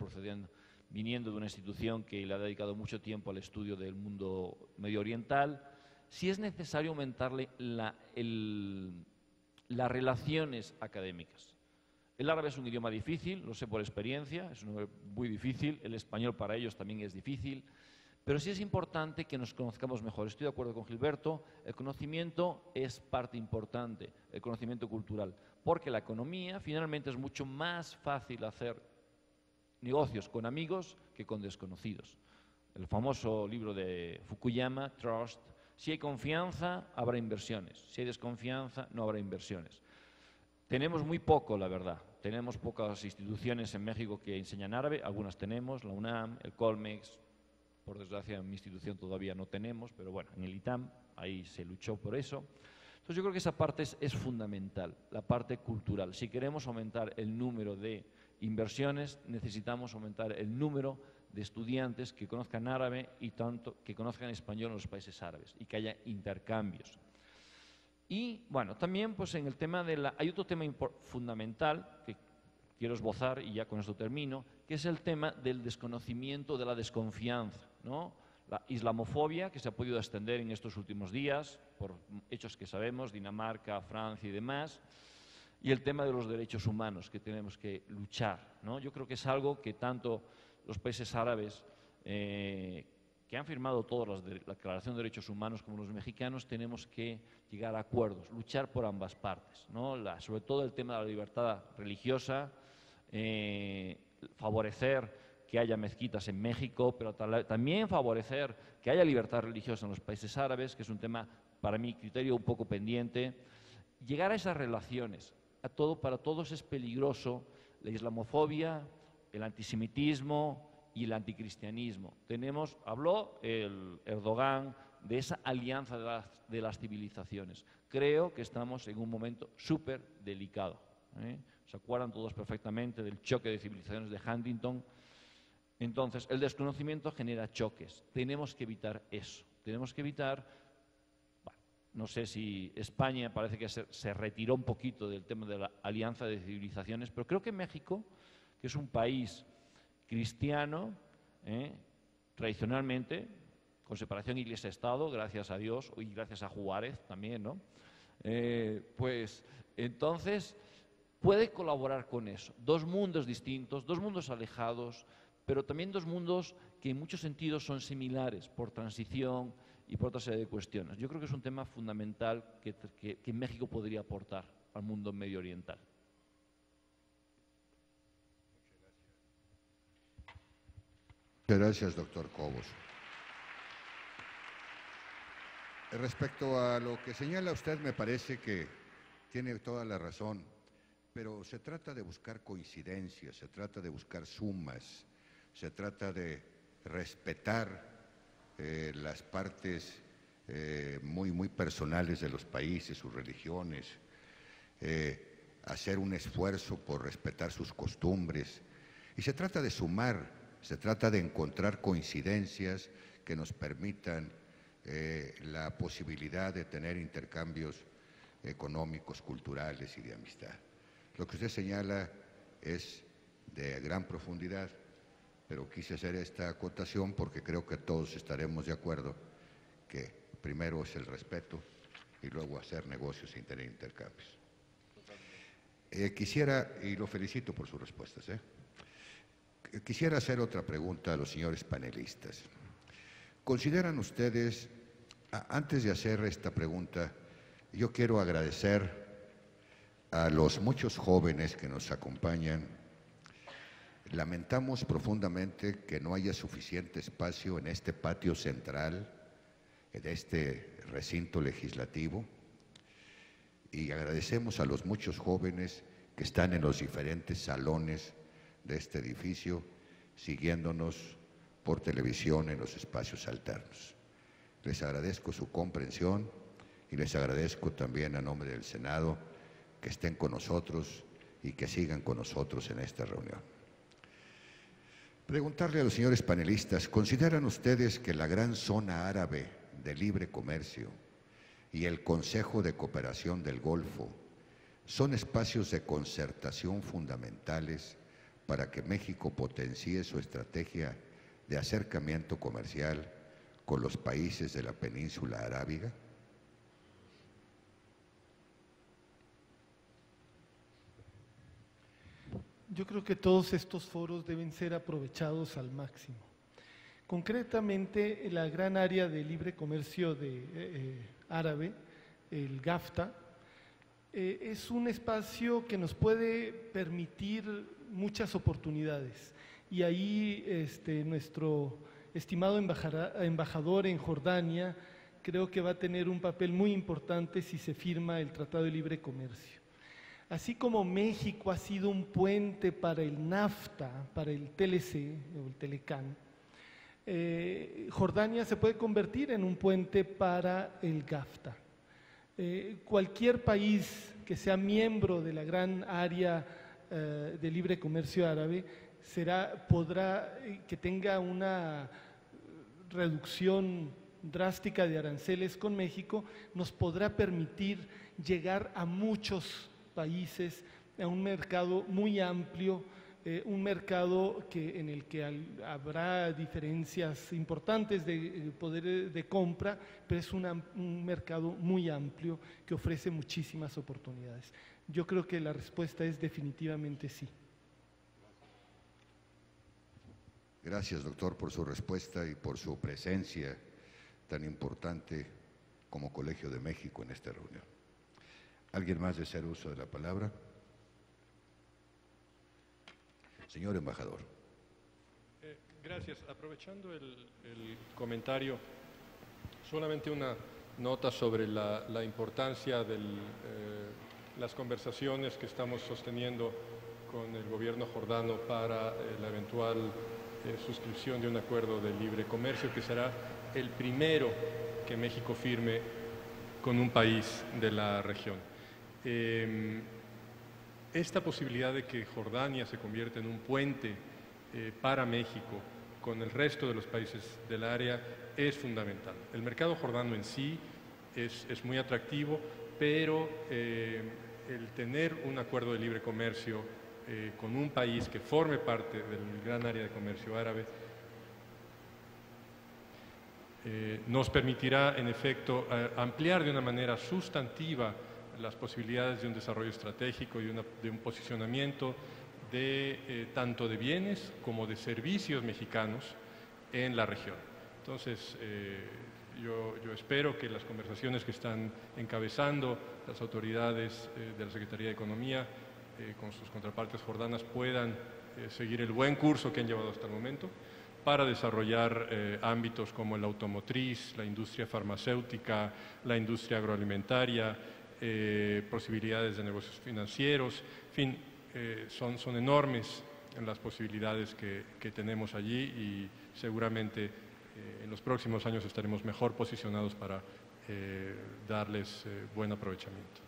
viniendo de una institución que le ha dedicado mucho tiempo al estudio del mundo medio oriental, si es necesario aumentarle las relaciones académicas. El árabe es un idioma difícil, lo sé por experiencia, es muy difícil, el español para ellos también es difícil, pero sí es importante que nos conozcamos mejor. Estoy de acuerdo con Gilberto, el conocimiento es parte importante, el conocimiento cultural, porque la economía finalmente es mucho más fácil hacer negocios con amigos que con desconocidos. El famoso libro de Fukuyama, Trust: si hay confianza, habrá inversiones, si hay desconfianza, no habrá inversiones. Tenemos muy poco, la verdad. Tenemos pocas instituciones en México que enseñan árabe, algunas tenemos, la UNAM, el Colmex. Por desgracia, en mi institución todavía no tenemos, pero bueno, en el ITAM, ahí se luchó por eso. Entonces yo creo que esa parte es fundamental, la parte cultural. Si queremos aumentar el número de inversiones, necesitamos aumentar el número de estudiantes que conozcan árabe y tanto que conozcan español en los países árabes y que haya intercambios. Y bueno, también pues en el tema hay otro tema fundamental que quiero esbozar, y ya con esto termino, que es el tema del desconocimiento, de la desconfianza, ¿no? La islamofobia que se ha podido extender en estos últimos días, por hechos que sabemos, Dinamarca, Francia y demás, y el tema de los derechos humanos que tenemos que luchar, ¿no? Yo creo que es algo que tanto los países árabes que han firmado todas la Declaración de Derechos Humanos como los mexicanos tenemos que llegar a acuerdos, luchar por ambas partes, ¿no? Sobre todo el tema de la libertad religiosa, favorecer que haya mezquitas en México, pero también favorecer que haya libertad religiosa en los países árabes, que es un tema, para mi criterio, un poco pendiente. Llegar a esas relaciones, para todos es peligroso la islamofobia, el antisemitismo y el anticristianismo. Habló el Erdogan de esa alianza de las civilizaciones. Creo que estamos en un momento súper delicado, ¿eh? Se acuerdan todos perfectamente del choque de civilizaciones de Huntington. Entonces, el desconocimiento genera choques. Tenemos que evitar eso. Tenemos que evitar, bueno, no sé si España parece que se retiró un poquito del tema de la alianza de civilizaciones, pero creo que México, que es un país cristiano, tradicionalmente, con separación Iglesia-Estado, gracias a Dios, y gracias a Juárez también, ¿no? Pues entonces puede colaborar con eso. Dos mundos distintos, dos mundos alejados, pero también dos mundos que en muchos sentidos son similares por transición y por otra serie de cuestiones. Yo creo que es un tema fundamental que México podría aportar al mundo medio oriental. Muchas gracias, doctor Cobos. Respecto a lo que señala usted, me parece que tiene toda la razón, pero se trata de buscar coincidencias, se trata de buscar sumas, se trata de respetar las partes muy personales de los países, sus religiones, hacer un esfuerzo por respetar sus costumbres. Y se trata de sumar, se trata de encontrar coincidencias que nos permitan la posibilidad de tener intercambios económicos, culturales y de amistad. Lo que usted señala es de gran profundidad, pero quise hacer esta acotación porque creo que todos estaremos de acuerdo que primero es el respeto y luego hacer negocios sin tener intercambios. Quisiera, y lo felicito por sus respuestas, quisiera hacer otra pregunta a los señores panelistas. ¿Consideran ustedes, antes de hacer esta pregunta, yo quiero agradecer a los muchos jóvenes que nos acompañan? Lamentamos profundamente que no haya suficiente espacio en este patio central, en este recinto legislativo, y agradecemos a los muchos jóvenes que están en los diferentes salones de este edificio, siguiéndonos por televisión en los espacios alternos. Les agradezco su comprensión y les agradezco también a nombre del Senado que estén con nosotros y que sigan con nosotros en esta reunión. Preguntarle a los señores panelistas, ¿consideran ustedes que la Gran Zona Árabe de Libre Comercio y el Consejo de Cooperación del Golfo son espacios de concertación fundamentales para que México potencie su estrategia de acercamiento comercial con los países de la península arábiga? Yo creo que todos estos foros deben ser aprovechados al máximo. Concretamente, la gran área de libre comercio árabe, el GAFTA, es un espacio que nos puede permitir muchas oportunidades. Y ahí nuestro estimado embajador en Jordania creo que va a tener un papel muy importante si se firma el Tratado de Libre Comercio. Así como México ha sido un puente para el NAFTA, para el TLC o el Telecán, Jordania se puede convertir en un puente para el GAFTA. Cualquier país que sea miembro de la gran área de libre comercio árabe podrá que tenga una reducción drástica de aranceles con México, nos podrá permitir llegar a muchos países a un mercado muy amplio, un mercado en el que habrá diferencias importantes de poder de compra, pero es un mercado muy amplio que ofrece muchísimas oportunidades. Yo creo que la respuesta es definitivamente sí. Gracias, doctor, por su respuesta y por su presencia tan importante como Colegio de México en esta reunión. ¿Alguien más desea hacer uso de la palabra? Señor embajador. Gracias. Aprovechando el comentario, solamente una nota sobre la importancia de las conversaciones que estamos sosteniendo con el gobierno jordano para la eventual suscripción de un acuerdo de libre comercio, que será el primero que México firme con un país de la región. Esta posibilidad de que Jordania se convierta en un puente para México con el resto de los países del área es fundamental. El mercado jordano en sí es muy atractivo, pero el tener un acuerdo de libre comercio con un país que forme parte del gran área de comercio árabe nos permitirá, en efecto, ampliar de una manera sustantiva las posibilidades de un desarrollo estratégico y de un posicionamiento tanto de bienes como de servicios mexicanos en la región. Entonces, yo espero que las conversaciones que están encabezando las autoridades de la Secretaría de Economía con sus contrapartes jordanas puedan seguir el buen curso que han llevado hasta el momento para desarrollar ámbitos como la automotriz, la industria farmacéutica, la industria agroalimentaria, posibilidades de negocios financieros, en fin, son enormes las posibilidades que tenemos allí y seguramente en los próximos años estaremos mejor posicionados para darles buen aprovechamiento.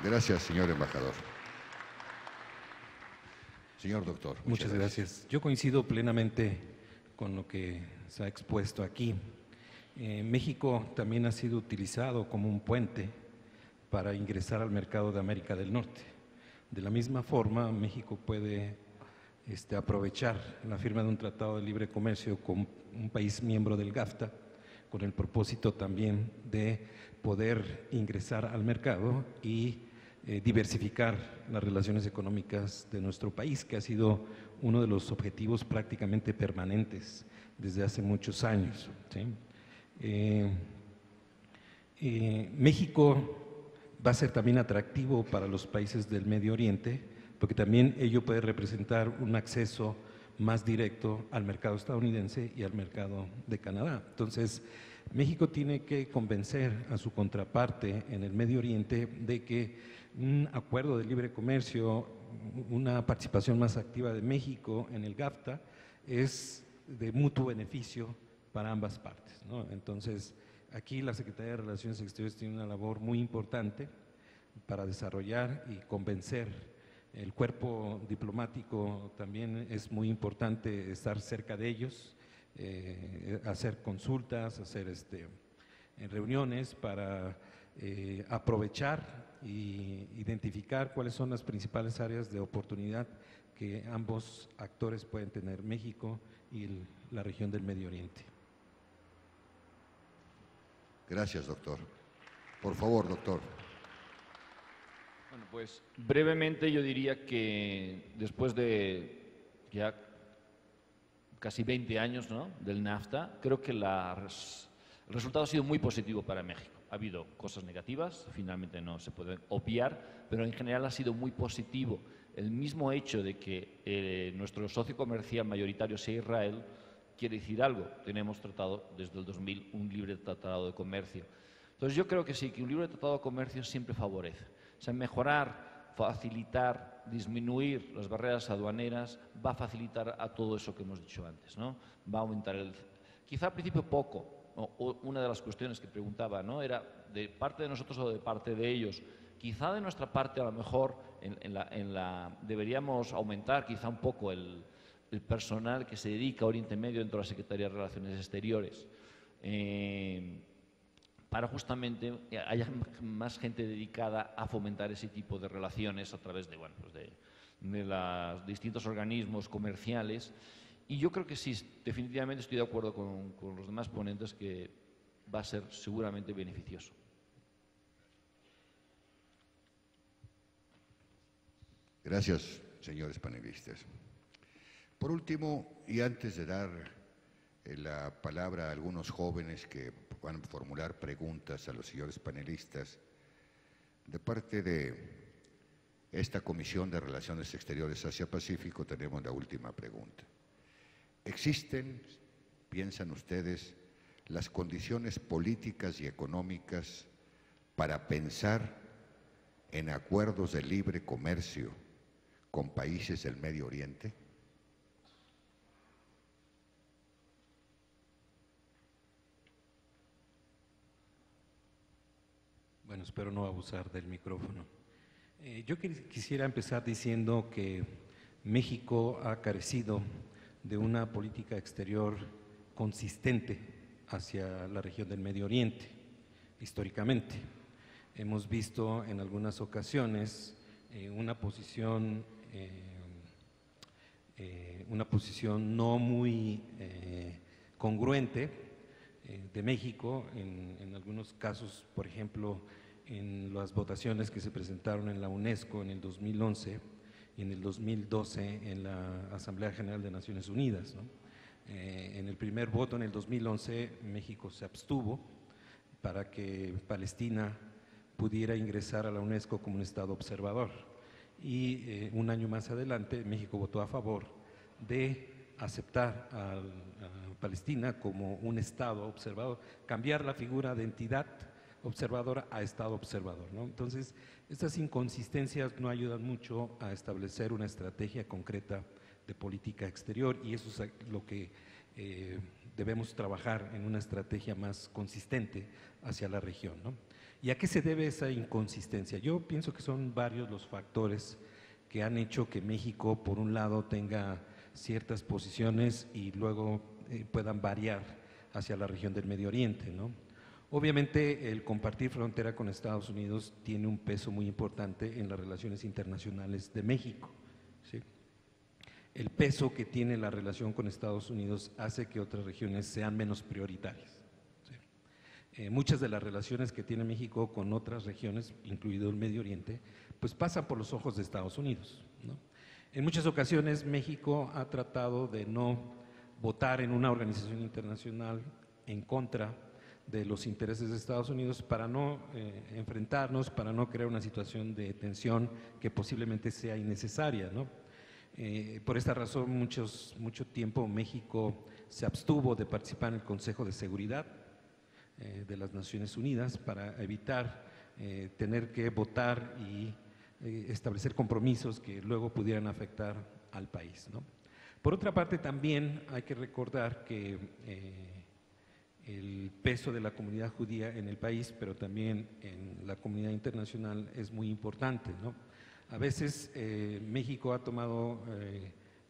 Gracias, señor embajador. Señor doctor. Muchas gracias. Yo coincido plenamente con lo que se ha expuesto aquí. México también ha sido utilizado como un puente para ingresar al mercado de América del Norte. De la misma forma, México puede aprovechar la firma de un tratado de libre comercio con un país miembro del GAFTA, con el propósito también de poder ingresar al mercado y diversificar las relaciones económicas de nuestro país, que ha sido uno de los objetivos prácticamente permanentes desde hace muchos años, ¿sí? México va a ser también atractivo para los países del Medio Oriente, porque también ello puede representar un acceso más directo al mercado estadounidense y al mercado de Canadá. Entonces, México tiene que convencer a su contraparte en el Medio Oriente de que un acuerdo de libre comercio, una participación más activa de México en el GAFTA es de mutuo beneficio para ambas partes, ¿no? Entonces, aquí la Secretaría de Relaciones Exteriores tiene una labor muy importante para desarrollar y convencer. El cuerpo diplomático también es muy importante estar cerca de ellos, hacer consultas, hacer reuniones para aprovechar e identificar cuáles son las principales áreas de oportunidad que ambos actores pueden tener, México y la región del Medio Oriente. Gracias, doctor. Por favor, doctor. Bueno, pues brevemente yo diría que después de ya casi 20 años, ¿no?, del NAFTA, creo que el resultado ha sido muy positivo para México. Ha habido cosas negativas, finalmente no se pueden obviar, pero en general ha sido muy positivo. El mismo hecho de que nuestro socio comercial mayoritario sea Israel quiere decir algo. Tenemos tratado desde el 2000 un libre tratado de comercio. Entonces yo creo que sí, que un libre tratado de comercio siempre favorece. O sea, mejorar, facilitar, disminuir las barreras aduaneras va a facilitar a todo eso que hemos dicho antes, ¿no? Va a aumentar quizá al principio poco. Una de las cuestiones que preguntaba, ¿no?, era de parte de nosotros o de parte de ellos. Quizá de nuestra parte a lo mejor deberíamos aumentar quizá un poco el personal que se dedica a Oriente Medio dentro de la Secretaría de Relaciones Exteriores. para justamente haya más gente dedicada a fomentar ese tipo de relaciones a través de, bueno, pues de los distintos organismos comerciales. Y yo creo que sí, definitivamente estoy de acuerdo con los demás ponentes que va a ser seguramente beneficioso. Gracias, señores panelistas. Por último, y antes de dar la palabra a algunos jóvenes que van a formular preguntas a los señores panelistas, de parte de esta Comisión de Relaciones Exteriores Asia-Pacífico tenemos la última pregunta. ¿Existen, piensan ustedes, las condiciones políticas y económicas para pensar en acuerdos de libre comercio con países del Medio Oriente? Bueno, espero no abusar del micrófono. Yo quisiera empezar diciendo que México ha carecido de una política exterior consistente hacia la región del Medio Oriente, históricamente. Hemos visto en algunas ocasiones una posición no muy congruente de México, en algunos casos, por ejemplo, en las votaciones que se presentaron en la UNESCO en el 2011 y en el 2012 en la Asamblea General de Naciones Unidas, ¿no? En el primer voto en el 2011 México se abstuvo para que Palestina pudiera ingresar a la UNESCO como un Estado observador. Y un año más adelante México votó a favor de aceptar a Palestina como un Estado observador, cambiar la figura de entidad observadora a Estado observador, ¿no? Entonces, estas inconsistencias no ayudan mucho a establecer una estrategia concreta de política exterior, y eso es lo que debemos trabajar en una estrategia más consistente hacia la región, ¿no? ¿Y a qué se debe esa inconsistencia? Yo pienso que son varios los factores que han hecho que México, por un lado, tenga ciertas posiciones y luego puedan variar hacia la región del Medio Oriente, ¿no? Obviamente, el compartir frontera con Estados Unidos tiene un peso muy importante en las relaciones internacionales de México, ¿sí? El peso que tiene la relación con Estados Unidos hace que otras regiones sean menos prioritarias, ¿sí? Muchas de las relaciones que tiene México con otras regiones, incluido el Medio Oriente, pues pasan por los ojos de Estados Unidos, ¿no? En muchas ocasiones México ha tratado de no votar en una organización internacional en contra de los intereses de Estados Unidos para no enfrentarnos, para no crear una situación de tensión que posiblemente sea innecesaria, ¿no? Por esta razón, mucho tiempo México se abstuvo de participar en el Consejo de Seguridad de las Naciones Unidas para evitar tener que votar y establecer compromisos que luego pudieran afectar al país, ¿no? Por otra parte, también hay que recordar que el peso de la comunidad judía en el país, pero también en la comunidad internacional, es muy importante, ¿no? A veces México ha tomado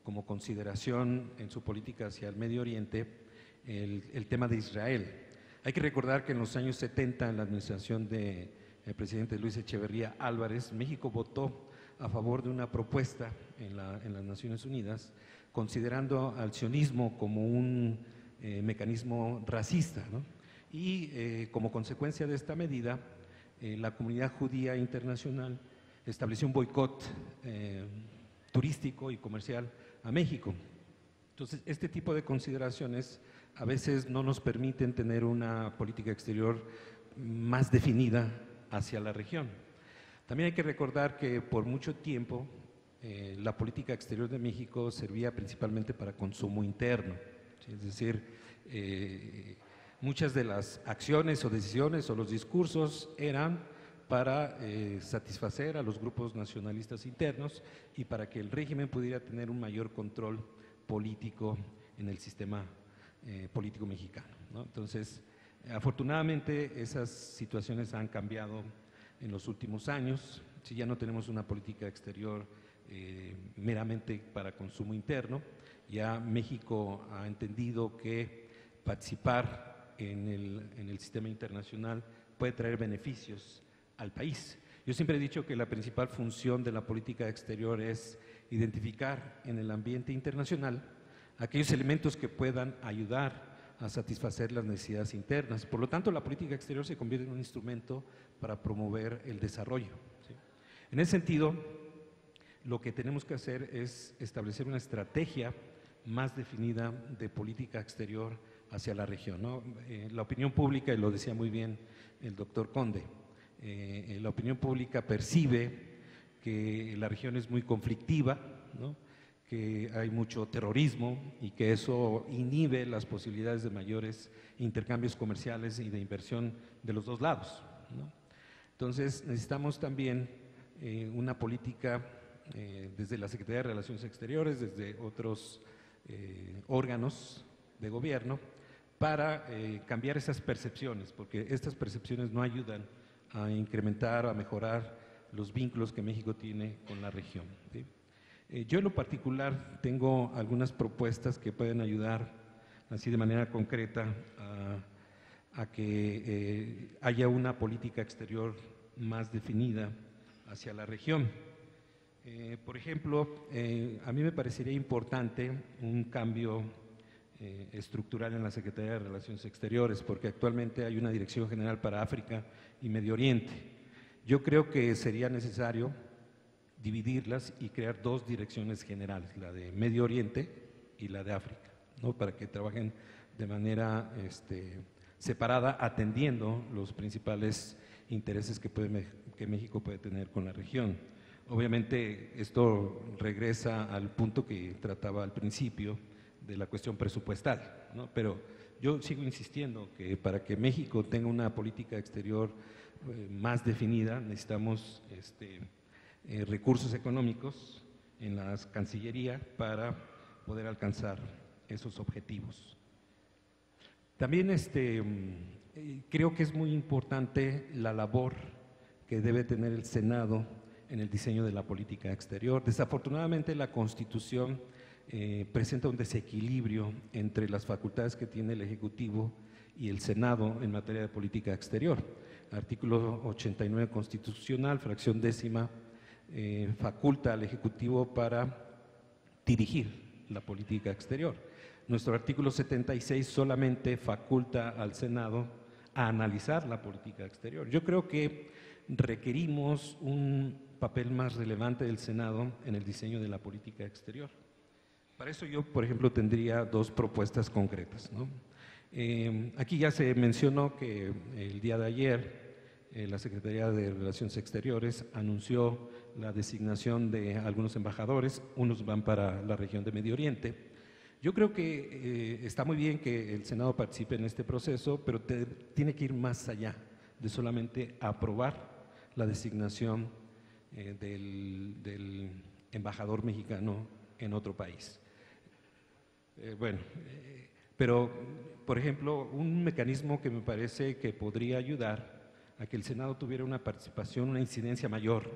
como consideración en su política hacia el Medio Oriente el tema de Israel. Hay que recordar que en los años 70, en la administración del presidente Luis Echeverría Álvarez, México votó a favor de una propuesta en las Naciones Unidas, considerando al sionismo como un mecanismo racista, ¿no? Y como consecuencia de esta medida, la comunidad judía internacional estableció un boicot turístico y comercial a México. Entonces, este tipo de consideraciones a veces no nos permiten tener una política exterior más definida hacia la región. También hay que recordar que por mucho tiempo la política exterior de México servía principalmente para consumo interno, ¿sí? Es decir, muchas de las acciones o decisiones o los discursos eran para satisfacer a los grupos nacionalistas internos y para que el régimen pudiera tener un mayor control político en el sistema político mexicano, ¿no? Entonces, afortunadamente esas situaciones han cambiado en los últimos años. Si ya no tenemos una política exterior meramente para consumo interno, ya México ha entendido que participar en el sistema internacional puede traer beneficios al país. Yo siempre he dicho que la principal función de la política exterior es identificar en el ambiente internacional aquellos elementos que puedan ayudar a satisfacer las necesidades internas. Por lo tanto, la política exterior se convierte en un instrumento para promover el desarrollo, ¿sí? En ese sentido, lo que tenemos que hacer es establecer una estrategia más definida de política exterior hacia la región, ¿no? La opinión pública, y lo decía muy bien el doctor Conde, la opinión pública percibe que la región es muy conflictiva, ¿no? Que hay mucho terrorismo y que eso inhibe las posibilidades de mayores intercambios comerciales y de inversión de los dos lados, ¿no? Entonces necesitamos también una política desde la Secretaría de Relaciones Exteriores, desde otros órganos de gobierno, para cambiar esas percepciones, porque estas percepciones no ayudan a incrementar, a mejorar los vínculos que México tiene con la región, ¿sí? Yo en lo particular tengo algunas propuestas que pueden ayudar así de manera concreta a que haya una política exterior más definida hacia la región. Por ejemplo, a mí me parecería importante un cambio estructural en la Secretaría de Relaciones Exteriores, porque actualmente hay una Dirección General para África y Medio Oriente. Yo creo que sería necesario dividirlas y crear dos direcciones generales, la de Medio Oriente y la de África, ¿no? Para que trabajen de manera separada, atendiendo los principales intereses que México puede tener con la región. Obviamente esto regresa al punto que trataba al principio de la cuestión presupuestal, ¿no? Pero yo sigo insistiendo que para que México tenga una política exterior más definida necesitamos recursos económicos en la Cancillería para poder alcanzar esos objetivos. También creo que es muy importante la labor que debe tener el Senado en el diseño de la política exterior. Desafortunadamente la Constitución presenta un desequilibrio entre las facultades que tiene el Ejecutivo y el Senado en materia de política exterior. Artículo 89 constitucional, fracción 10ª, faculta al Ejecutivo para dirigir la política exterior. Nuestro artículo 76 solamente faculta al Senado a analizar la política exterior. Yo creo que requerimos un papel más relevante del Senado en el diseño de la política exterior. Para eso yo, por ejemplo, tendría dos propuestas concretas, ¿no? Aquí ya se mencionó que el día de ayer la Secretaría de Relaciones Exteriores anunció la designación de algunos embajadores, unos van para la región de Medio Oriente. Yo creo que está muy bien que el Senado participe en este proceso, pero tiene que ir más allá de solamente aprobar la designación del embajador mexicano en otro país. Pero, por ejemplo, un mecanismo que me parece que podría ayudar a que el Senado tuviera una participación, una incidencia mayor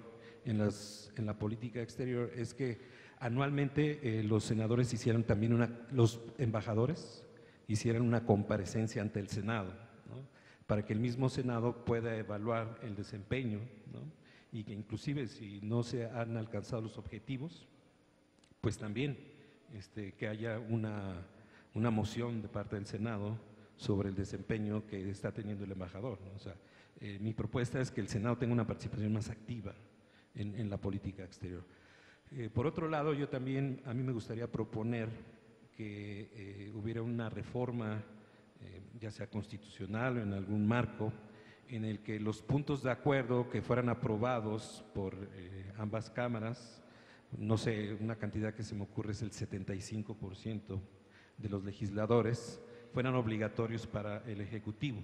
en la política exterior es que anualmente los senadores hicieran también los embajadores hicieran una comparecencia ante el Senado, ¿no? Para que el mismo Senado pueda evaluar el desempeño, ¿no? Y que inclusive si no se han alcanzado los objetivos, pues también que haya una moción de parte del Senado sobre el desempeño que está teniendo el embajador, ¿no? O sea, mi propuesta es que el Senado tenga una participación más activa en la política exterior. Por otro lado, a mí me gustaría proponer que hubiera una reforma, ya sea constitucional o en algún marco, en el que los puntos de acuerdo que fueran aprobados por ambas cámaras, no sé, una cantidad que se me ocurre es el 75% de los legisladores, fueran obligatorios para el Ejecutivo,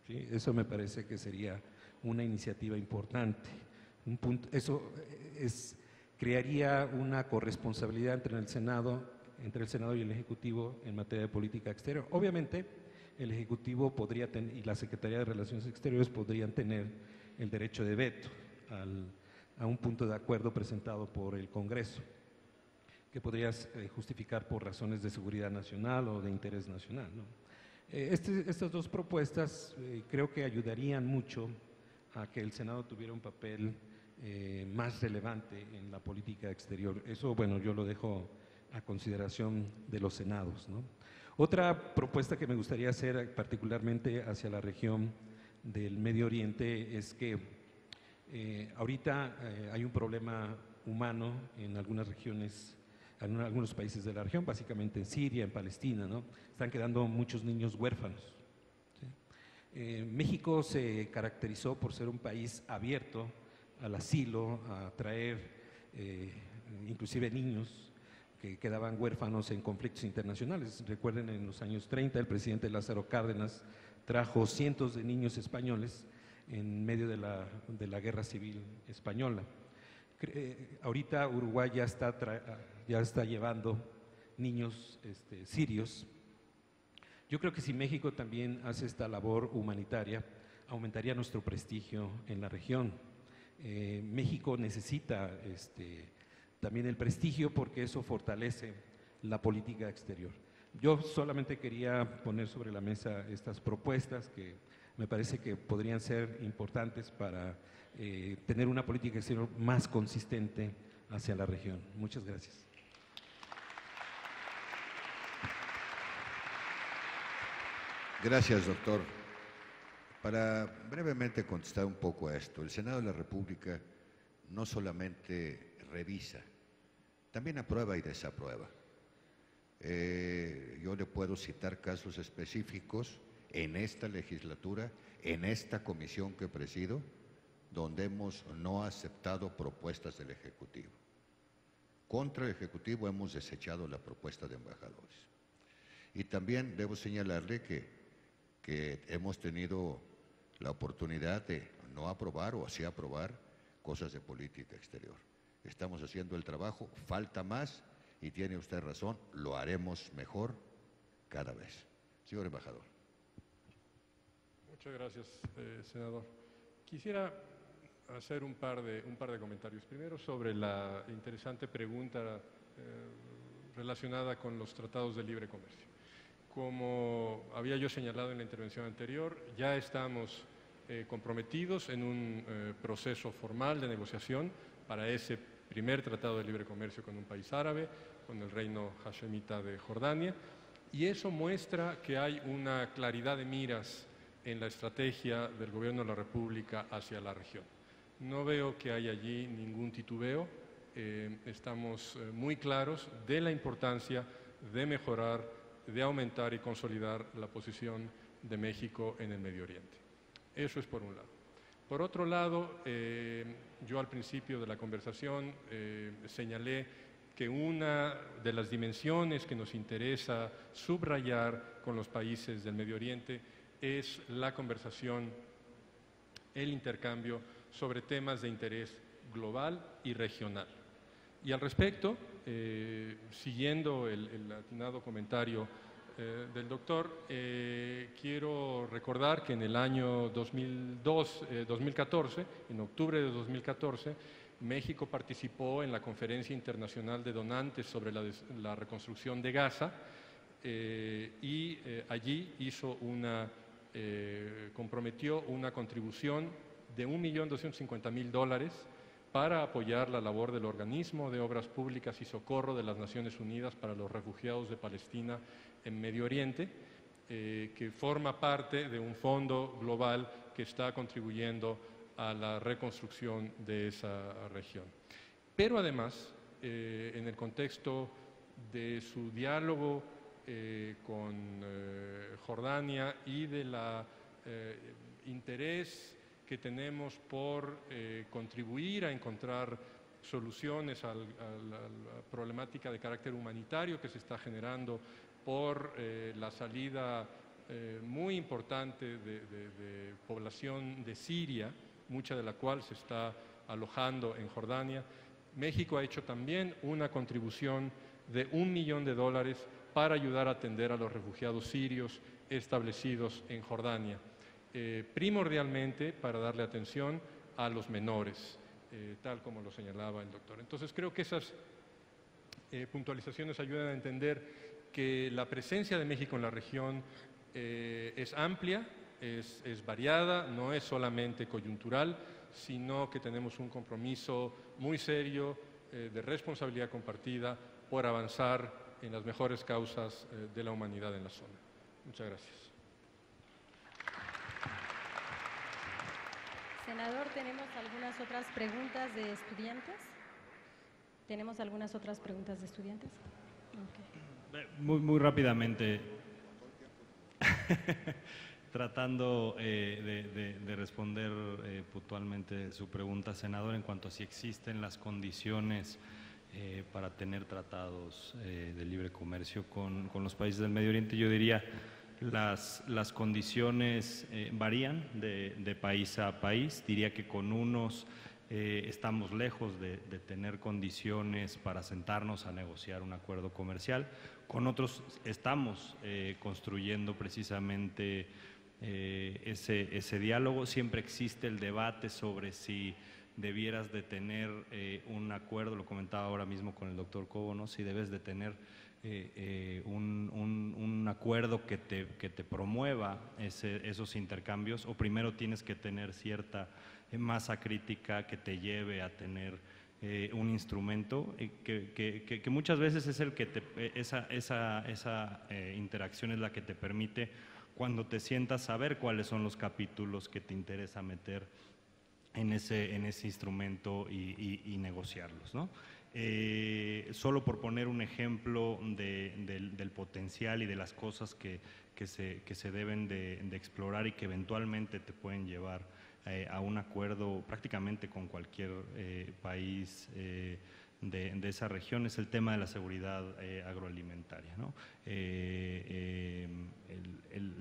¿sí? Eso me parece que sería una iniciativa importante. Crearía una corresponsabilidad entre el Senado y el Ejecutivo en materia de política exterior. Obviamente, el Ejecutivo y la Secretaría de Relaciones Exteriores podrían tener el derecho de veto a un punto de acuerdo presentado por el Congreso, que podría justificar por razones de seguridad nacional o de interés nacional, ¿no? Estas dos propuestas creo que ayudarían mucho a que el Senado tuviera un papel más relevante en la política exterior. Eso, bueno, yo lo dejo a consideración de los senados, ¿no? Otra propuesta que me gustaría hacer particularmente hacia la región del Medio Oriente es que ahorita hay un problema humano en algunas regiones, en algunos países de la región, básicamente en Siria, en Palestina, ¿no? Están quedando muchos niños huérfanos, ¿sí? México se caracterizó por ser un país abierto al asilo, a traer inclusive niños que quedaban huérfanos en conflictos internacionales. Recuerden, en los años 30 el presidente Lázaro Cárdenas trajo cientos de niños españoles en medio de la Guerra Civil Española. Ahorita Uruguay ya está llevando niños sirios. Yo creo que si México también hace esta labor humanitaria, aumentaría nuestro prestigio en la región. México necesita también el prestigio porque eso fortalece la política exterior. Yo solamente quería poner sobre la mesa estas propuestas que me parece que podrían ser importantes para tener una política exterior más consistente hacia la región. Muchas gracias. Gracias, doctor. Para brevemente contestar un poco a esto, el Senado de la República no solamente revisa, también aprueba y desaprueba. Yo le puedo citar casos específicos en esta legislatura, en esta comisión que presido, donde hemos no aceptado propuestas del Ejecutivo. Contra el Ejecutivo hemos desechado la propuesta de embajadores. Y también debo señalarle que hemos tenido la oportunidad de no aprobar o así aprobar cosas de política exterior. Estamos haciendo el trabajo, falta más y tiene usted razón, lo haremos mejor cada vez. Señor embajador. Muchas gracias, senador. Quisiera hacer un par de comentarios. Primero, sobre la interesante pregunta relacionada con los tratados de libre comercio. Como había yo señalado en la intervención anterior, ya estamos comprometidos en un proceso formal de negociación para ese primer tratado de libre comercio con un país árabe, con el reino hashemita de Jordania, y eso muestra que hay una claridad de miras en la estrategia del Gobierno de la República hacia la región. No veo que haya allí ningún titubeo, estamos muy claros de la importancia de mejorar, de aumentar y consolidar la posición de México en el Medio Oriente. Eso es por un lado. Por otro lado, yo al principio de la conversación señalé que una de las dimensiones que nos interesa subrayar con los países del Medio Oriente es la conversación, el intercambio sobre temas de interés global y regional. Y al respecto, siguiendo el atinado comentario del doctor, quiero recordar que en el año 2014, en octubre de 2014, México participó en la Conferencia Internacional de Donantes sobre la reconstrucción de Gaza y allí comprometió una contribución de $1.250.000 para apoyar la labor del Organismo de Obras Públicas y Socorro de las Naciones Unidas para los Refugiados de Palestina en Medio Oriente, que forma parte de un fondo global que está contribuyendo a la reconstrucción de esa región. Pero además, en el contexto de su diálogo con Jordania y del interés que tenemos por contribuir a encontrar soluciones a la problemática de carácter humanitario que se está generando por la salida muy importante de población de Siria, mucha de la cual se está alojando en Jordania. México ha hecho también una contribución de $1 millón para ayudar a atender a los refugiados sirios establecidos en Jordania, primordialmente para darle atención a los menores, tal como lo señalaba el doctor. Entonces creo que esas puntualizaciones ayudan a entender que la presencia de México en la región es amplia, es variada, no es solamente coyuntural, sino que tenemos un compromiso muy serio de responsabilidad compartida por avanzar en las mejores causas de la humanidad en la zona. Muchas gracias. Senador, ¿tenemos algunas otras preguntas de estudiantes? ¿Tenemos algunas otras preguntas de estudiantes? Okay. Muy rápidamente, tratando de responder puntualmente su pregunta, senador, en cuanto a si existen las condiciones para tener tratados de libre comercio con los países del Medio Oriente, yo diría las condiciones varían de país a país. Diría que con unos estamos lejos de tener condiciones para sentarnos a negociar un acuerdo comercial. Con otros estamos construyendo precisamente ese diálogo. Siempre existe el debate sobre si debieras de tener un acuerdo, lo comentaba ahora mismo con el doctor Cobo, ¿no? Si debes de tener un acuerdo que te promueva esos intercambios, o primero tienes que tener cierta masa crítica que te lleve a tener un instrumento que muchas veces es el que esa interacción es la que te permite, cuando te sientas, saber cuáles son los capítulos que te interesa meter en ese instrumento y negociarlos, ¿no? Solo por poner un ejemplo del potencial y de las cosas que se deben de explorar y que eventualmente te pueden llevar a un acuerdo prácticamente con cualquier país de esa región, es el tema de la seguridad agroalimentaria, ¿no?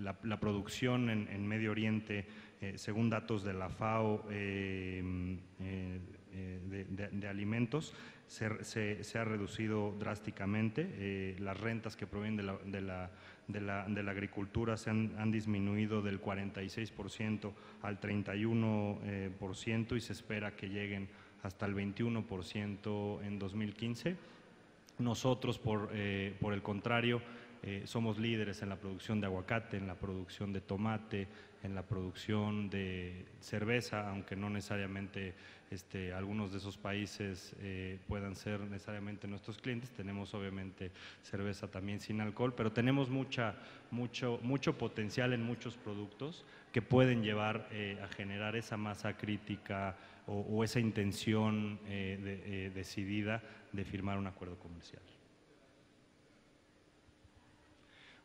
La producción en Medio Oriente, según datos de la FAO, de alimentos, se ha reducido drásticamente. Las rentas que provienen de la agricultura han disminuido del 46% al 31% y se espera que lleguen hasta el 21% en 2015. Nosotros, por el contrario, somos líderes en la producción de aguacate, en la producción de tomate, en la producción de cerveza, aunque no necesariamente algunos de esos países puedan ser necesariamente nuestros clientes. Tenemos obviamente cerveza también sin alcohol, pero tenemos mucho potencial en muchos productos que pueden llevar a generar esa masa crítica o esa intención decidida de firmar un acuerdo comercial.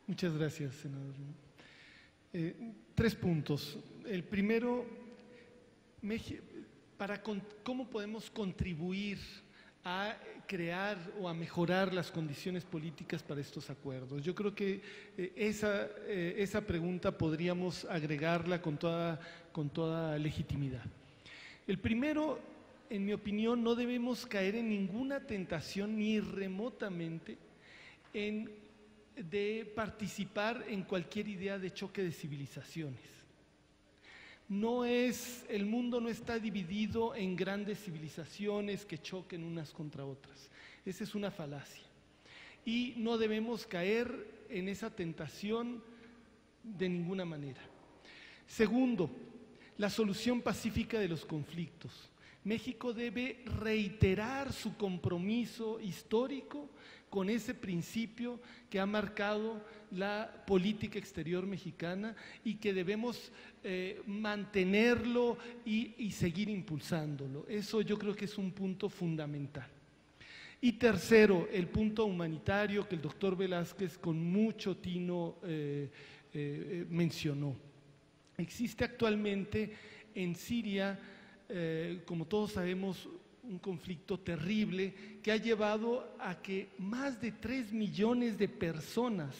Muchas gracias, senador. 3 puntos. El primero, ¿cómo podemos contribuir a crear o a mejorar las condiciones políticas para estos acuerdos? Yo creo que esa pregunta podríamos agregarla con toda legitimidad. El primero, en mi opinión, no debemos caer en ninguna tentación ni remotamente de participar en cualquier idea de choque de civilizaciones. El mundo no está dividido en grandes civilizaciones que choquen unas contra otras. Esa es una falacia. Y no debemos caer en esa tentación de ninguna manera. Segundo, la solución pacífica de los conflictos. México debe reiterar su compromiso histórico con ese principio que ha marcado la política exterior mexicana y que debemos mantenerlo y seguir impulsándolo. Eso yo creo que es un punto fundamental. Y tercero, el punto humanitario que el doctor Velázquez con mucho tino mencionó. Existe actualmente en Siria, como todos sabemos, un conflicto terrible que ha llevado a que más de 3 millones de personas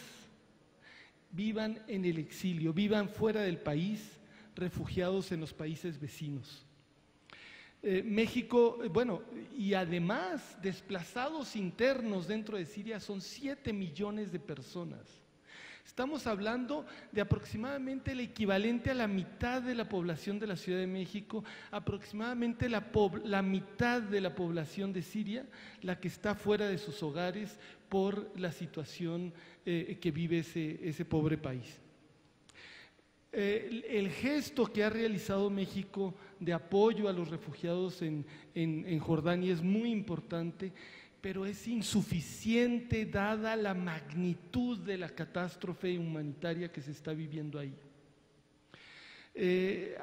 vivan en el exilio, vivan fuera del país, refugiados en los países vecinos. México, y además desplazados internos dentro de Siria son 7 millones de personas. Estamos hablando de aproximadamente el equivalente a la mitad de la población de la Ciudad de México, aproximadamente la mitad de la población de Siria, la que está fuera de sus hogares por la situación que vive ese pobre país. El gesto que ha realizado México de apoyo a los refugiados en Jordania es muy importante, pero es insuficiente dada la magnitud de la catástrofe humanitaria que se está viviendo ahí.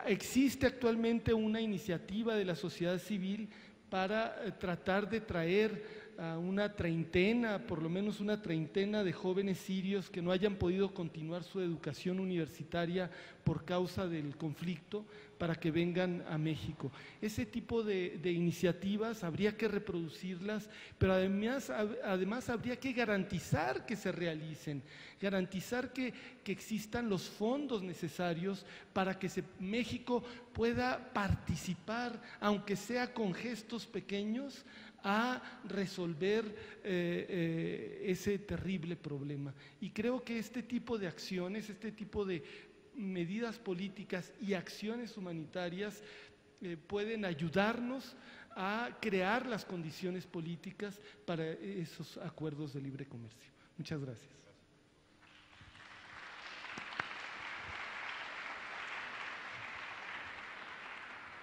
Existe actualmente una iniciativa de la sociedad civil para tratar de traer a una treintena, por lo menos una treintena de jóvenes sirios que no hayan podido continuar su educación universitaria por causa del conflicto, para que vengan a México. Ese tipo de iniciativas habría que reproducirlas, pero además habría que garantizar que se realicen, garantizar que existan los fondos necesarios para que México pueda participar, aunque sea con gestos pequeños, a resolver ese terrible problema. Y creo que este tipo de acciones, este tipo de medidas políticas y acciones humanitarias pueden ayudarnos a crear las condiciones políticas para esos acuerdos de libre comercio. Muchas gracias.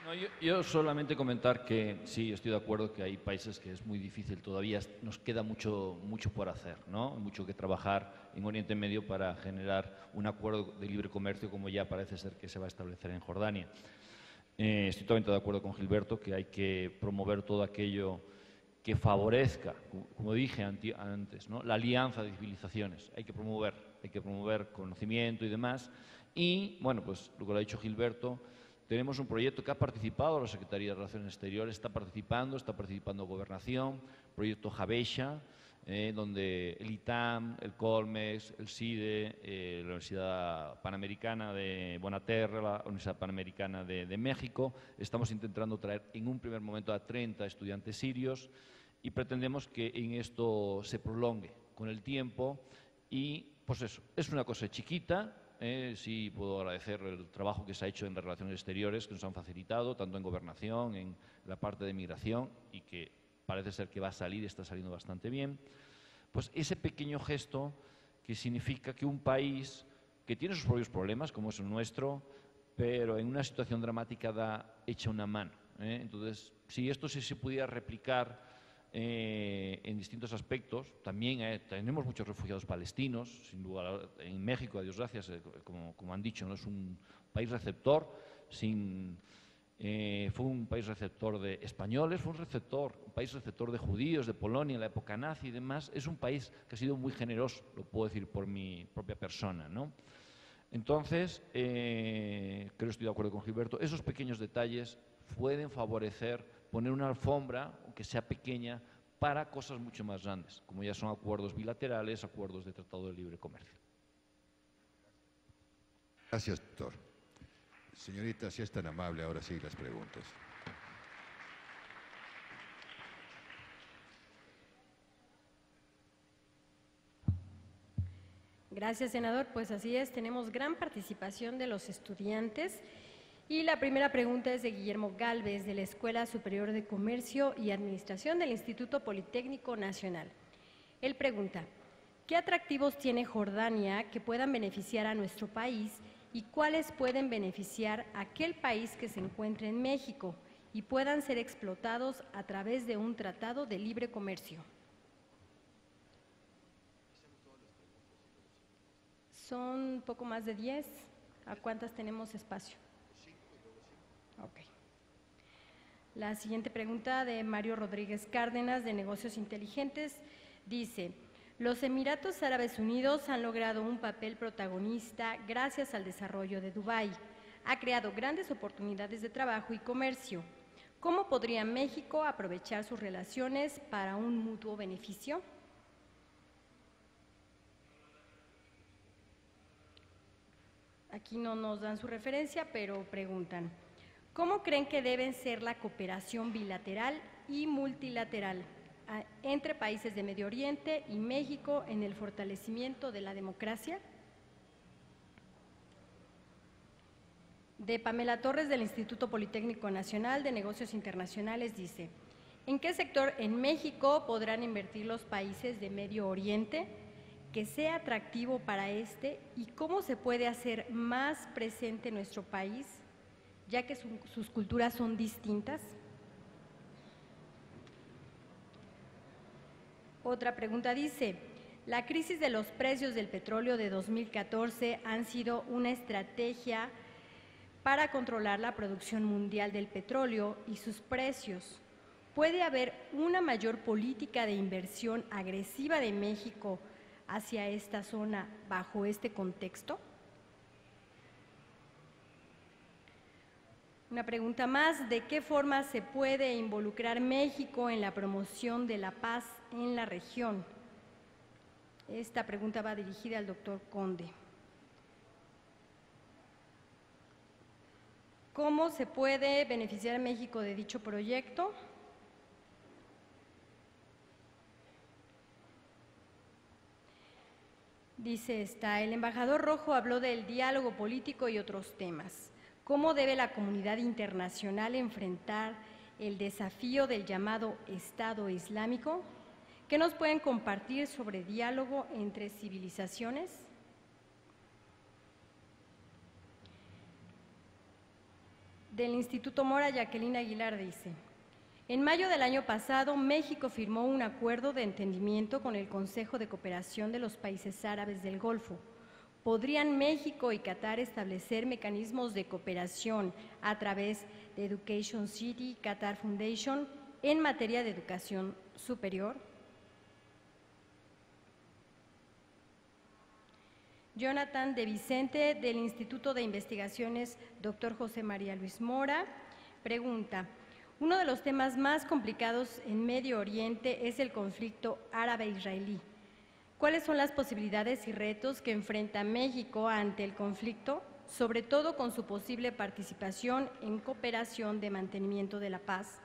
No, yo solamente comentar que sí, estoy de acuerdo que hay países que es muy difícil, todavía nos queda mucho por hacer, ¿no? Mucho que trabajar en Oriente Medio para generar un acuerdo de libre comercio como ya parece ser que se va a establecer en Jordania. Estoy totalmente de acuerdo con Gilberto que hay que promover todo aquello que favorezca, como dije antes, ¿no? La alianza de civilizaciones. Hay que promover conocimiento y demás. Y, bueno, pues lo que lo ha dicho Gilberto, tenemos un proyecto que ha participado la Secretaría de Relaciones Exteriores, está participando Gobernación, proyecto Habesha, donde el ITAM, el Colmex, el CIDE, la Universidad Panamericana de Bonaterra, la Universidad Panamericana de México, estamos intentando traer en un primer momento a 30 estudiantes sirios y pretendemos que en esto se prolongue con el tiempo y, pues eso, es una cosa chiquita. Sí puedo agradecer el trabajo que se ha hecho en Relaciones Exteriores, que nos han facilitado, tanto en Gobernación, en la parte de migración, y que parece ser que va a salir, está saliendo bastante bien. Pues ese pequeño gesto que significa que un país que tiene sus propios problemas, como es el nuestro, pero en una situación dramática echa una mano. Entonces, si esto se pudiera replicar en distintos aspectos, también tenemos muchos refugiados palestinos, sin duda, en México, a Dios gracias, como han dicho, no es un país receptor, fue un país receptor de españoles, fue un país receptor de judíos, de Polonia en la época nazi y demás. Es un país que ha sido muy generoso, lo puedo decir por mi propia persona, ¿no? Entonces, creo que estoy de acuerdo con Gilberto, esos pequeños detalles pueden favorecer poner una alfombra, aunque sea pequeña, para cosas mucho más grandes, como ya son acuerdos bilaterales, acuerdos de tratado de libre comercio. Gracias, doctor. Señorita, si es tan amable, ahora sí las preguntas. Gracias, senador. Pues así es, tenemos gran participación de los estudiantes. Y la primera pregunta es de Guillermo Gálvez, de la Escuela Superior de Comercio y Administración del Instituto Politécnico Nacional. Él pregunta, ¿qué atractivos tiene Jordania que puedan beneficiar a nuestro país y cuáles pueden beneficiar a aquel país que se encuentre en México y puedan ser explotados a través de un tratado de libre comercio? Son un poco más de 10. ¿A cuántas tenemos espacio? Okay. La siguiente pregunta de Mario Rodríguez Cárdenas, de Negocios Inteligentes, dice: los Emiratos Árabes Unidos han logrado un papel protagonista gracias al desarrollo de Dubái. Ha creado grandes oportunidades de trabajo y comercio. ¿Cómo podría México aprovechar sus relaciones para un mutuo beneficio? Aquí no nos dan su referencia, pero preguntan: ¿cómo creen que deben ser la cooperación bilateral y multilateral entre países de Medio Oriente y México en el fortalecimiento de la democracia? De Pamela Torres, del Instituto Politécnico Nacional de Negocios Internacionales, dice: ¿en qué sector en México podrán invertir los países de Medio Oriente? que sea atractivo para este y cómo se puede hacer más presente en nuestro país, ya que sus culturas son distintas? Otra pregunta dice, la crisis de los precios del petróleo de 2014 han sido una estrategia para controlar la producción mundial del petróleo y sus precios. ¿Puede haber una mayor política de inversión agresiva de México hacia esta zona bajo este contexto? Una pregunta más, ¿de qué forma se puede involucrar México en la promoción de la paz en la región? Esta pregunta va dirigida al doctor Conde. ¿Cómo se puede beneficiar a México de dicho proyecto? Dice el embajador Rojo habló del diálogo político y otros temas. ¿Cómo debe la comunidad internacional enfrentar el desafío del llamado Estado Islámico? ¿Qué nos pueden compartir sobre diálogo entre civilizaciones? Del Instituto Mora, Jacqueline Aguilar dice, en mayo del año pasado, México firmó un acuerdo de entendimiento con el Consejo de Cooperación de los Países Árabes del Golfo. ¿Podrían México y Qatar establecer mecanismos de cooperación a través de Education City, Qatar Foundation, en materia de educación superior? Jonathan de Vicente, del Instituto de Investigaciones Dr. José María Luis Mora, pregunta, uno de los temas más complicados en Medio Oriente es el conflicto árabe-israelí. ¿Cuáles son las posibilidades y retos que enfrenta México ante el conflicto, sobre todo con su posible participación en cooperación de mantenimiento de la paz?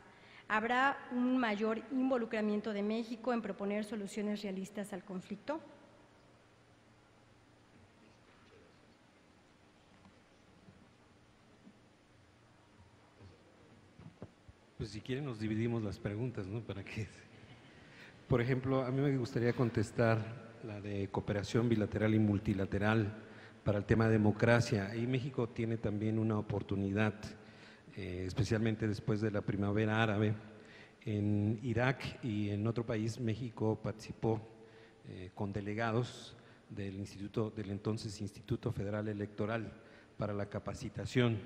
¿Habrá un mayor involucramiento de México en proponer soluciones realistas al conflicto? Pues si quieren nos dividimos las preguntas, ¿no? Para que, por ejemplo, a mí me gustaría contestar la de cooperación bilateral y multilateral para el tema de democracia. Ahí México tiene también una oportunidad, especialmente después de la primavera árabe. En Irak y en otro país, México participó con delegados del entonces Instituto Federal Electoral para la capacitación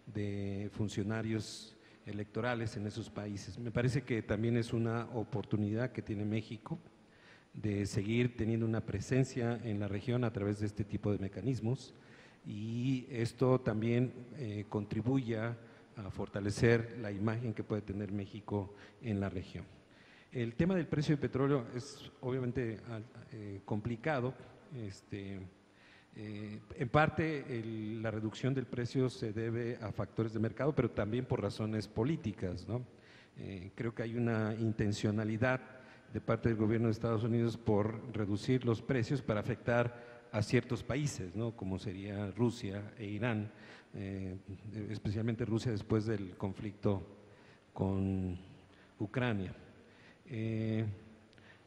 de funcionarios electorales en esos países. Me parece que también es una oportunidad que tiene México de seguir teniendo una presencia en la región a través de este tipo de mecanismos y esto también contribuye a fortalecer la imagen que puede tener México en la región. El tema del precio del petróleo es obviamente complicado. En parte la reducción del precio se debe a factores de mercado, pero también por razones políticas, ¿no? Creo que hay una intencionalidad de parte del gobierno de Estados Unidos por reducir los precios para afectar a ciertos países, ¿no? Como sería Rusia e Irán, especialmente Rusia después del conflicto con Ucrania.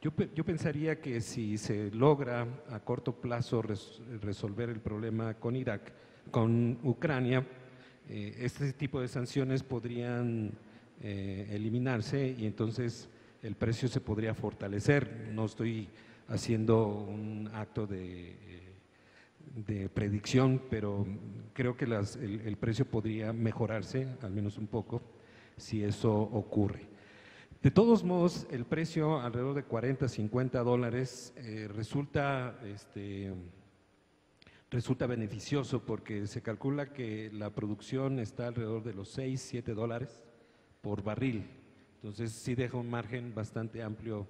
Yo pensaría que si se logra a corto plazo resolver el problema con con Ucrania, este tipo de sanciones podrían eliminarse y entonces el precio se podría fortalecer. No estoy haciendo un acto de predicción, pero creo que el precio podría mejorarse, al menos un poco, si eso ocurre. De todos modos, el precio alrededor de $40, $50 resulta beneficioso porque se calcula que la producción está alrededor de los $6, $7 por barril. Entonces sí deja un margen bastante amplio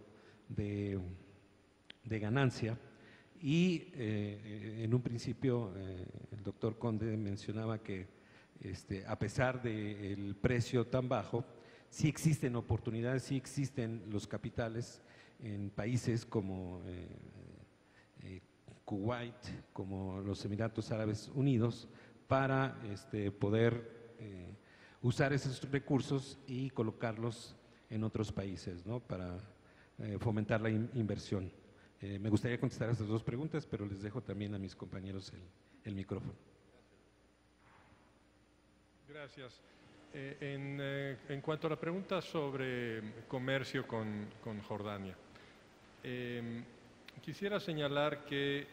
de ganancia y en un principio el doctor Conde mencionaba que a pesar del precio tan bajo, sí existen oportunidades, sí existen los capitales en países como Kuwait, como los Emiratos Árabes Unidos, para poder usar esos recursos y colocarlos en otros países, ¿no? Para fomentar la inversión. Me gustaría contestar a estas dos preguntas, pero les dejo también a mis compañeros el micrófono. Gracias. En cuanto a la pregunta sobre comercio con Jordania, quisiera señalar que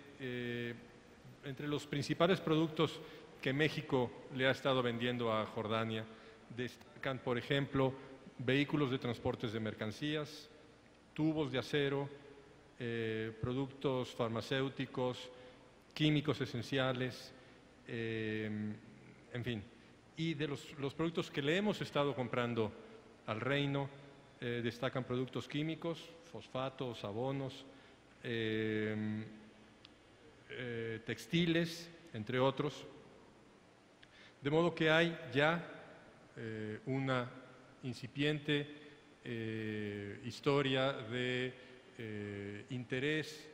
entre los principales productos que México le ha estado vendiendo a Jordania destacan, por ejemplo, vehículos de transportes de mercancías, tubos de acero, productos farmacéuticos, químicos esenciales, en fin. Y de los productos que le hemos estado comprando al reino, destacan productos químicos, fosfatos, abonos, textiles, entre otros. De modo que hay ya una incipiente historia de interés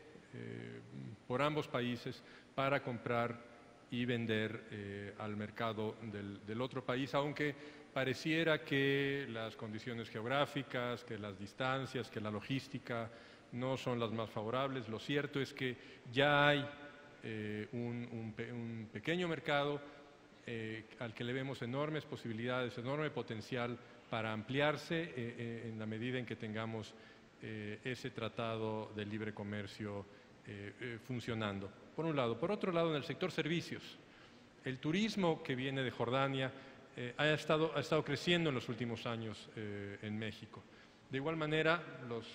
por ambos países para comprar y vender al mercado del otro país, aunque pareciera que las condiciones geográficas, que las distancias, que la logística no son las más favorables. Lo cierto es que ya hay un pequeño mercado al que le vemos enormes posibilidades, enorme potencial para ampliarse en la medida en que tengamos ese tratado de libre comercio funcionando, por un lado. Por otro lado, en el sector servicios, el turismo que viene de Jordania ha estado creciendo en los últimos años en México. De igual manera, los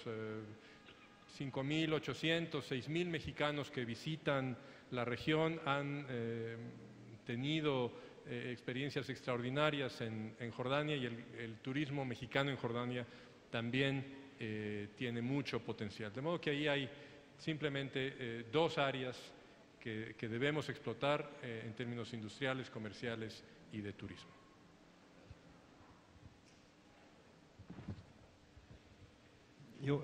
5.800, 6.000 mexicanos que visitan la región han tenido experiencias extraordinarias en Jordania, y el turismo mexicano en Jordania también tiene mucho potencial. De modo que ahí hay simplemente dos áreas que debemos explotar en términos industriales, comerciales y de turismo. Yo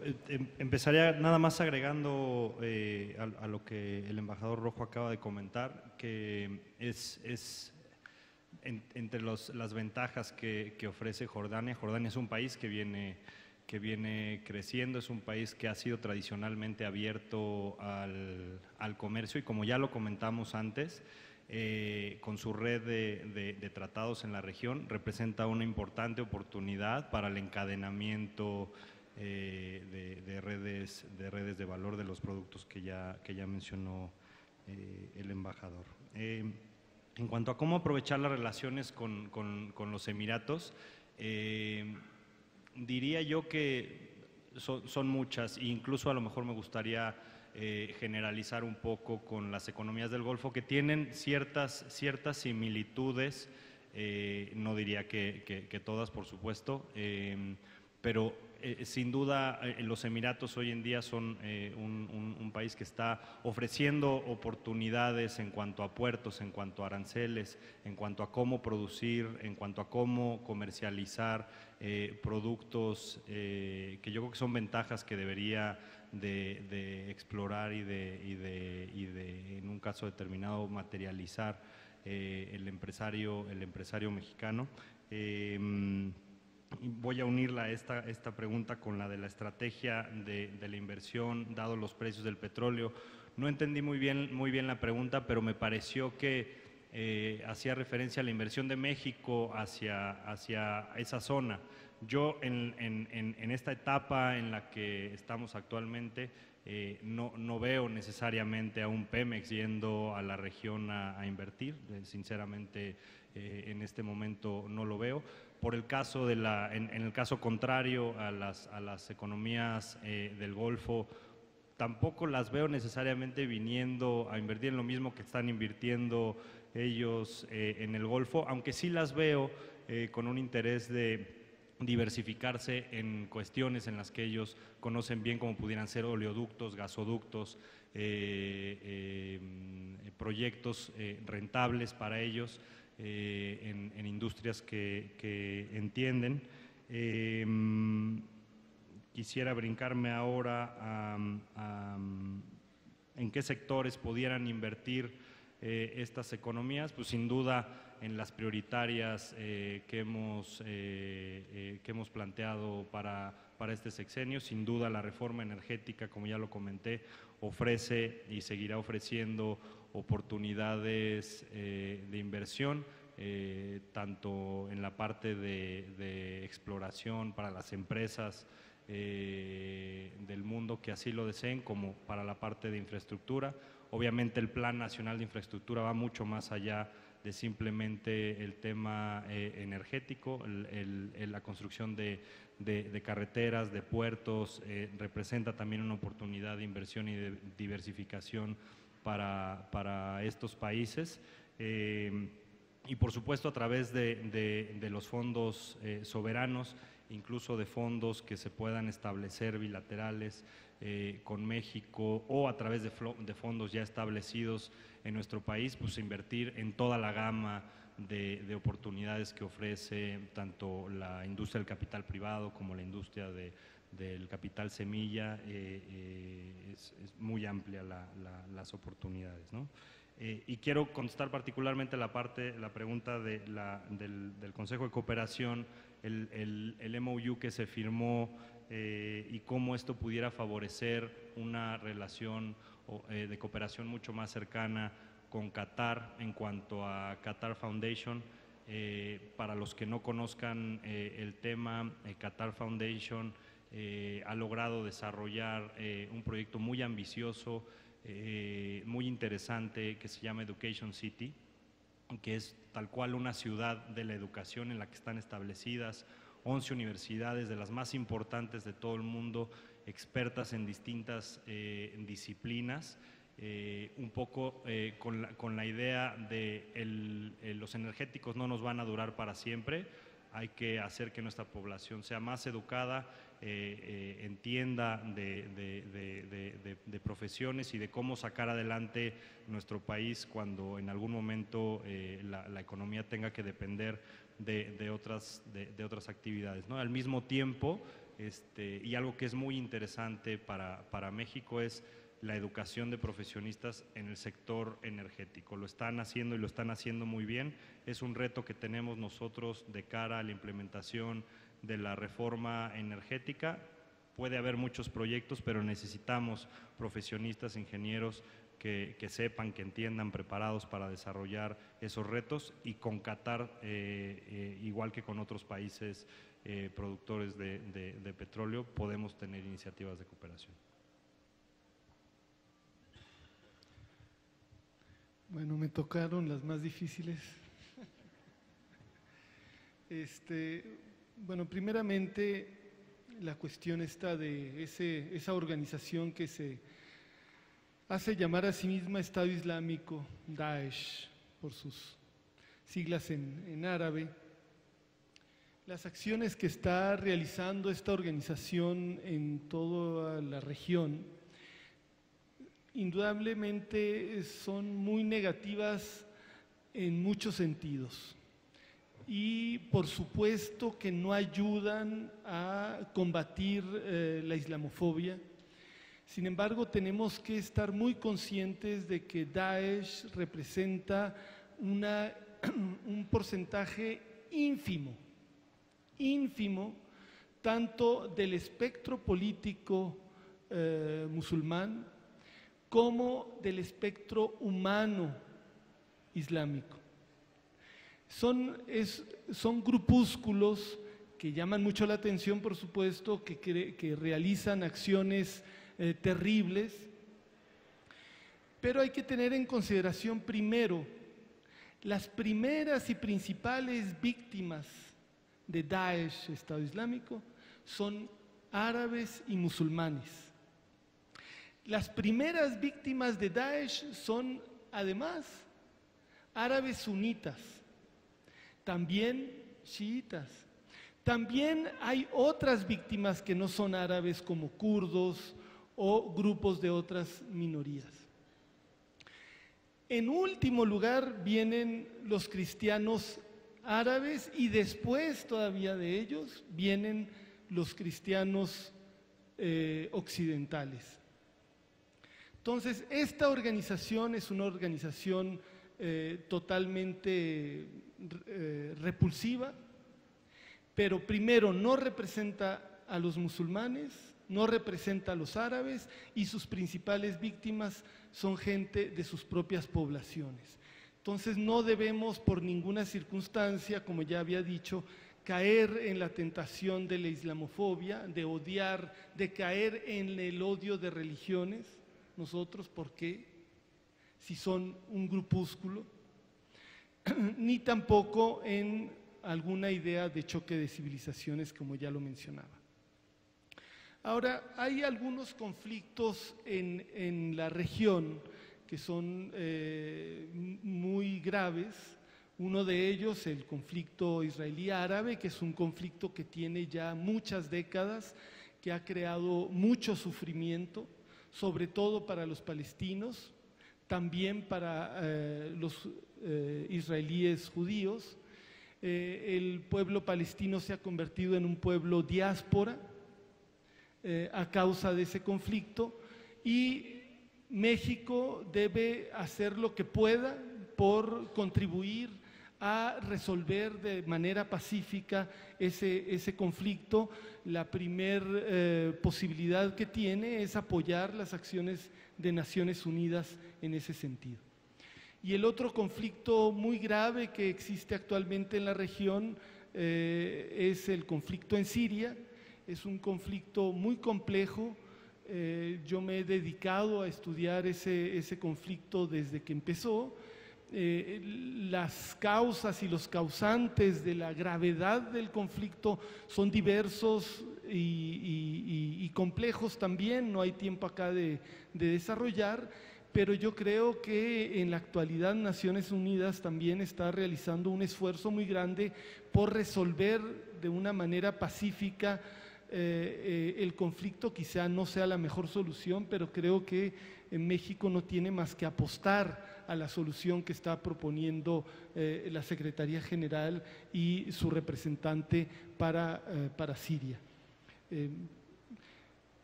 empezaría nada más agregando a lo que el embajador Rojo acaba de comentar, que entre las ventajas que ofrece Jordania. Jordania es un país que viene creciendo, es un país que ha sido tradicionalmente abierto al comercio, y como ya lo comentamos antes, con su red de tratados en la región, representa una importante oportunidad para el encadenamiento de redes de valor de los productos que ya mencionó el embajador. En cuanto a cómo aprovechar las relaciones con los Emiratos, diría yo que son muchas, e incluso a lo mejor me gustaría generalizar un poco con las economías del Golfo, que tienen ciertas similitudes, no diría que todas, por supuesto, pero sin duda los Emiratos hoy en día son un país que está ofreciendo oportunidades en cuanto a puertos, en cuanto a aranceles, en cuanto a cómo producir, en cuanto a cómo comercializar productos que yo creo que son ventajas que debería de explorar y de en un caso determinado materializar el empresario mexicano. Voy a unirla esta pregunta con la de la estrategia de la inversión, dado los precios del petróleo. No entendí muy bien la pregunta, pero me pareció que hacía referencia a la inversión de México hacia esa zona. Yo en esta etapa en la que estamos actualmente no veo necesariamente a un Pemex yendo a la región a invertir. Sinceramente, en este momento no lo veo. Por el caso en el caso contrario a las economías del Golfo, tampoco las veo necesariamente viniendo a invertir en lo mismo que están invirtiendo ellos en el Golfo, aunque sí las veo con un interés de diversificarse en cuestiones en las que ellos conocen bien, como pudieran ser oleoductos, gasoductos, proyectos rentables para ellos en industrias que entienden. Quisiera brincarme ahora en qué sectores pudieran invertir estas economías. Pues sin duda en las prioritarias que hemos planteado para este sexenio. Sin duda la reforma energética, como ya lo comenté, ofrece y seguirá ofreciendo oportunidades de inversión, tanto en la parte de exploración para las empresas del mundo que así lo deseen, como para la parte de infraestructura. Obviamente el Plan Nacional de Infraestructura va mucho más allá de simplemente el tema energético, la construcción de carreteras, de puertos, representa también una oportunidad de inversión y de diversificación para estos países. Y por supuesto a través de los fondos soberanos, incluso de fondos que se puedan establecer bilaterales con México o a través de fondos ya establecidos en nuestro país, pues invertir en toda la gama de oportunidades que ofrece tanto la industria del capital privado como la industria del capital semilla. Es muy amplia las oportunidades, ¿no? Y quiero contestar particularmente la pregunta del Consejo de Cooperación, el MOU que se firmó y cómo esto pudiera favorecer una relación de cooperación mucho más cercana con Qatar en cuanto a Qatar Foundation. Para los que no conozcan el tema, Qatar Foundation ha logrado desarrollar un proyecto muy ambicioso, muy interesante, que se llama Education City, que es tal cual una ciudad de la educación en la que están establecidas 11 universidades de las más importantes de todo el mundo, expertas en distintas disciplinas, un poco con la idea de los energéticos no nos van a durar para siempre, hay que hacer que nuestra población sea más educada, entienda de profesiones y de cómo sacar adelante nuestro país cuando en algún momento la economía tenga que depender de otras actividades, ¿no? Al mismo tiempo, y algo que es muy interesante para México es la educación de profesionistas en el sector energético. Lo están haciendo y lo están haciendo muy bien. Es un reto que tenemos nosotros de cara a la implementación de la reforma energética. Puede haber muchos proyectos, pero necesitamos profesionistas, ingenieros que sepan, que entiendan, preparados para desarrollar esos retos, y con Qatar, igual que con otros países productores de petróleo, podemos tener iniciativas de cooperación. Bueno, me tocaron las más difíciles. Bueno, primeramente la cuestión está de esa organización que se hace llamar a sí misma Estado Islámico, Daesh, por sus siglas en árabe. Las acciones que está realizando esta organización en toda la región indudablemente son muy negativas en muchos sentidos y por supuesto que no ayudan a combatir la islamofobia. Sin embargo, tenemos que estar muy conscientes de que Daesh representa un porcentaje ínfimo, tanto del espectro político musulmán como del espectro humano islámico. Son grupúsculos que llaman mucho la atención, por supuesto, que realizan acciones terribles, pero hay que tener en consideración primero, las primeras y principales víctimas de Daesh, Estado Islámico, son árabes y musulmanes. Las primeras víctimas de Daesh son, además, árabes sunitas, también chiitas. También hay otras víctimas que no son árabes, como kurdos o grupos de otras minorías. En último lugar vienen los cristianos árabes y después todavía de ellos vienen los cristianos occidentales. Entonces, esta organización es una organización totalmente repulsiva, pero primero no representa a los musulmanes, no representa a los árabes y sus principales víctimas son gente de sus propias poblaciones. Entonces no debemos por ninguna circunstancia, como ya había dicho, caer en la tentación de la islamofobia, de odiar, de caer en el odio de religiones. Nosotros, ¿por qué? Si son un grupúsculo, ni tampoco en alguna idea de choque de civilizaciones, como ya lo mencionaba. Ahora, hay algunos conflictos en la región que son muy graves. Uno de ellos, el conflicto israelí-árabe, que es un conflicto que tiene ya muchas décadas, que ha creado mucho sufrimiento, sobre todo para los palestinos, también para los israelíes judíos. El pueblo palestino se ha convertido en un pueblo diáspora a causa de ese conflicto, y México debe hacer lo que pueda por contribuir a resolver de manera pacífica ese conflicto. La primer posibilidad que tiene es apoyar las acciones de Naciones Unidas en ese sentido. Y el otro conflicto muy grave que existe actualmente en la región es el conflicto en Siria. Es un conflicto muy complejo. Yo me he dedicado a estudiar ese conflicto desde que empezó. Las causas y los causantes de la gravedad del conflicto son diversos y complejos también. No hay tiempo acá de desarrollar, pero yo creo que en la actualidad Naciones Unidas también está realizando un esfuerzo muy grande por resolver de una manera pacífica el conflicto. Quizá no sea la mejor solución, pero creo que en México no tiene más que apostar a la solución que está proponiendo la Secretaría General y su representante para Siria.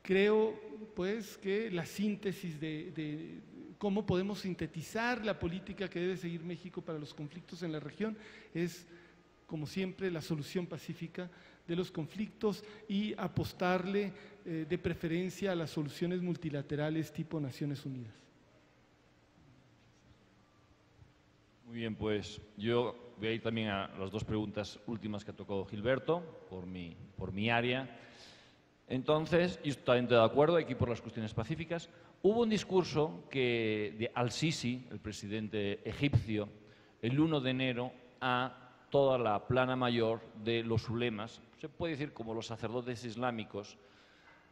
Creo pues que la síntesis de cómo podemos sintetizar la política que debe seguir México para los conflictos en la región es, como siempre, la solución pacífica de los conflictos y apostarle de preferencia a las soluciones multilaterales tipo Naciones Unidas. Muy bien, pues yo voy a ir también a las dos preguntas últimas que ha tocado Gilberto, por mi área. Entonces, yo estoy totalmente de acuerdo, hay que ir por las cuestiones pacíficas. Hubo un discurso de Al-Sisi, el presidente egipcio, el 1 de enero a toda la plana mayor de los ulemas, se puede decir como los sacerdotes islámicos,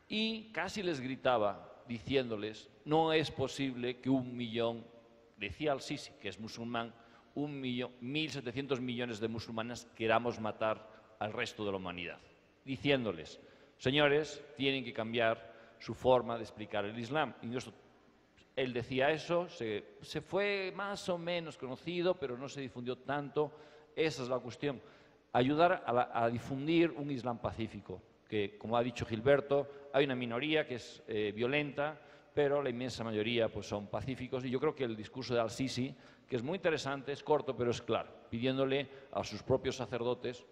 y casi les gritaba diciéndoles: no es posible que 1 millón, decía Al-Sisi, que es musulmán, 1.700 millones de musulmanes queramos matar al resto de la humanidad, diciéndoles: señores, tienen que cambiar su forma de explicar el Islam. Y él decía eso, se fue más o menos conocido, pero no se difundió tanto. Esa es la cuestión, ayudar a difundir un Islam pacífico, que, como ha dicho Gilberto, hay una minoría que es violenta, pero la inmensa mayoría pues, son pacíficos. Y yo creo que el discurso de Al-Sisi, que es muy interesante, es corto, pero es claro, pidiéndole a sus propios sacerdotes,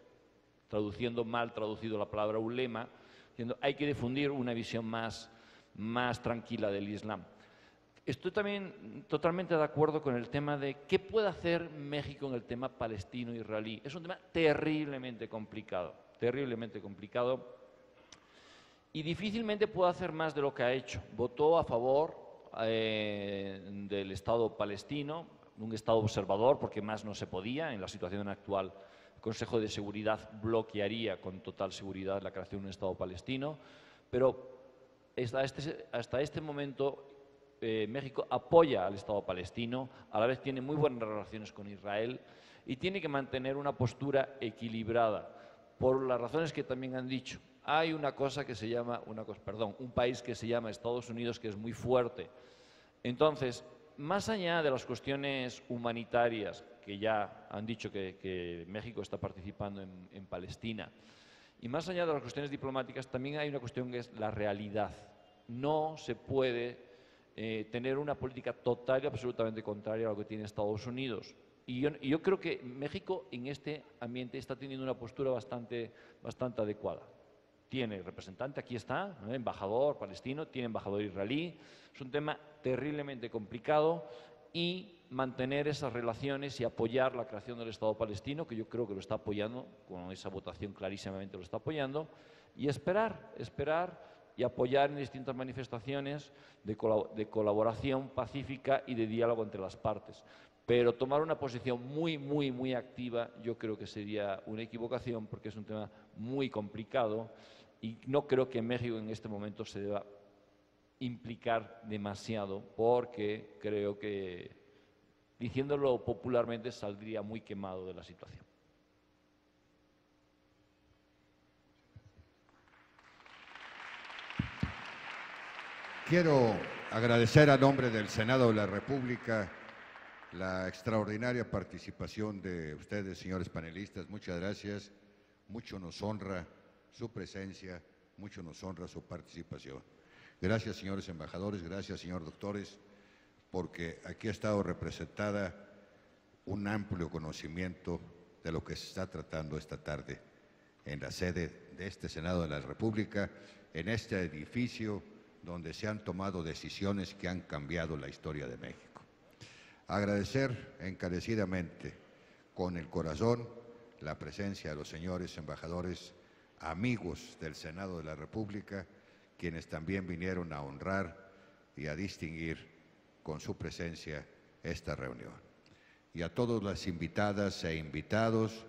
mal traducido la palabra ulema, diciendo hay que difundir una visión más tranquila del Islam. Estoy también totalmente de acuerdo con el tema de qué puede hacer México en el tema palestino-israelí. Es un tema terriblemente complicado y difícilmente puede hacer más de lo que ha hecho. Votó a favor del Estado palestino, un Estado observador, porque más no se podía. En la situación actual, el Consejo de Seguridad bloquearía con total seguridad la creación de un Estado palestino, pero hasta este momento México apoya al Estado palestino, a la vez tiene muy buenas relaciones con Israel y tiene que mantener una postura equilibrada, por las razones que también han dicho. Hay un país que se llama Estados Unidos, que es muy fuerte. Entonces, más allá de las cuestiones humanitarias, que ya han dicho que México está participando en Palestina, y más allá de las cuestiones diplomáticas, también hay una cuestión que es la realidad. No se puede tener una política total y absolutamente contraria a lo que tiene Estados Unidos. Y yo creo que México en este ambiente está teniendo una postura bastante adecuada. tiene representante, aquí está, embajador palestino, tiene embajador israelí. Es un tema terriblemente complicado y mantener esas relaciones y apoyar la creación del Estado palestino, que yo creo que lo está apoyando, con esa votación clarísimamente lo está apoyando, y esperar y apoyar en distintas manifestaciones de colaboración pacífica y de diálogo entre las partes. Pero tomar una posición muy activa yo creo que sería una equivocación, porque es un tema muy complicado y no creo que México en este momento se deba implicar demasiado, porque creo que, diciéndolo popularmente, saldría muy quemado de la situación. Quiero agradecer a nombre del Senado de la República la extraordinaria participación de ustedes, señores panelistas. Muchas gracias. Mucho nos honra su presencia, mucho nos honra su participación. Gracias, señores embajadores, gracias, señores doctores, porque aquí ha estado representada un amplio conocimiento de lo que se está tratando esta tarde en la sede de este Senado de la República, en este edificio donde se han tomado decisiones que han cambiado la historia de México. Agradecer encarecidamente, con el corazón, la presencia de los señores embajadores, amigos del Senado de la República, quienes también vinieron a honrar y a distinguir con su presencia esta reunión. Y a todas las invitadas e invitados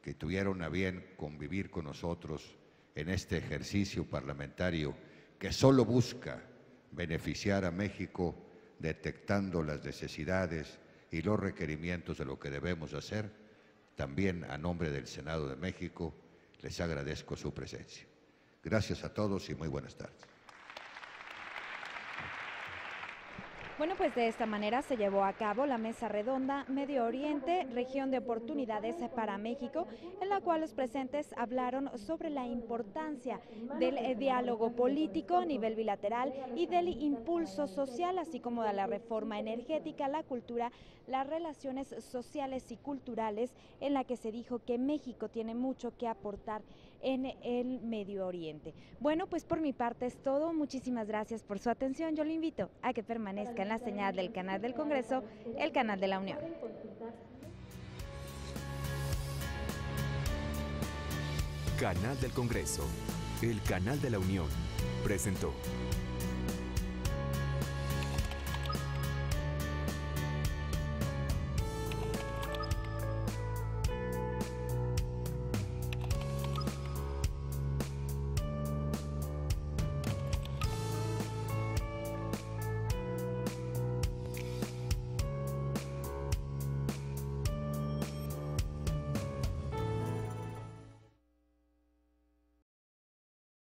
que tuvieron a bien convivir con nosotros en este ejercicio parlamentario que solo busca beneficiar a México, detectando las necesidades y los requerimientos de lo que debemos hacer. También a nombre del Senado de México les agradezco su presencia. Gracias a todos y muy buenas tardes. Bueno, pues de esta manera se llevó a cabo la mesa redonda Medio Oriente, región de oportunidades para México, en la cual los presentes hablaron sobre la importancia del diálogo político a nivel bilateral y del impulso social, así como de la reforma energética, la cultura, las relaciones sociales y culturales, en la que se dijo que México tiene mucho que aportar en el Medio Oriente. Bueno, pues por mi parte es todo. Muchísimas gracias por su atención. Yo lo invito a que permanezca en la señal del canal del Congreso, el canal de la Unión. Canal del Congreso, el canal de la Unión, presentó.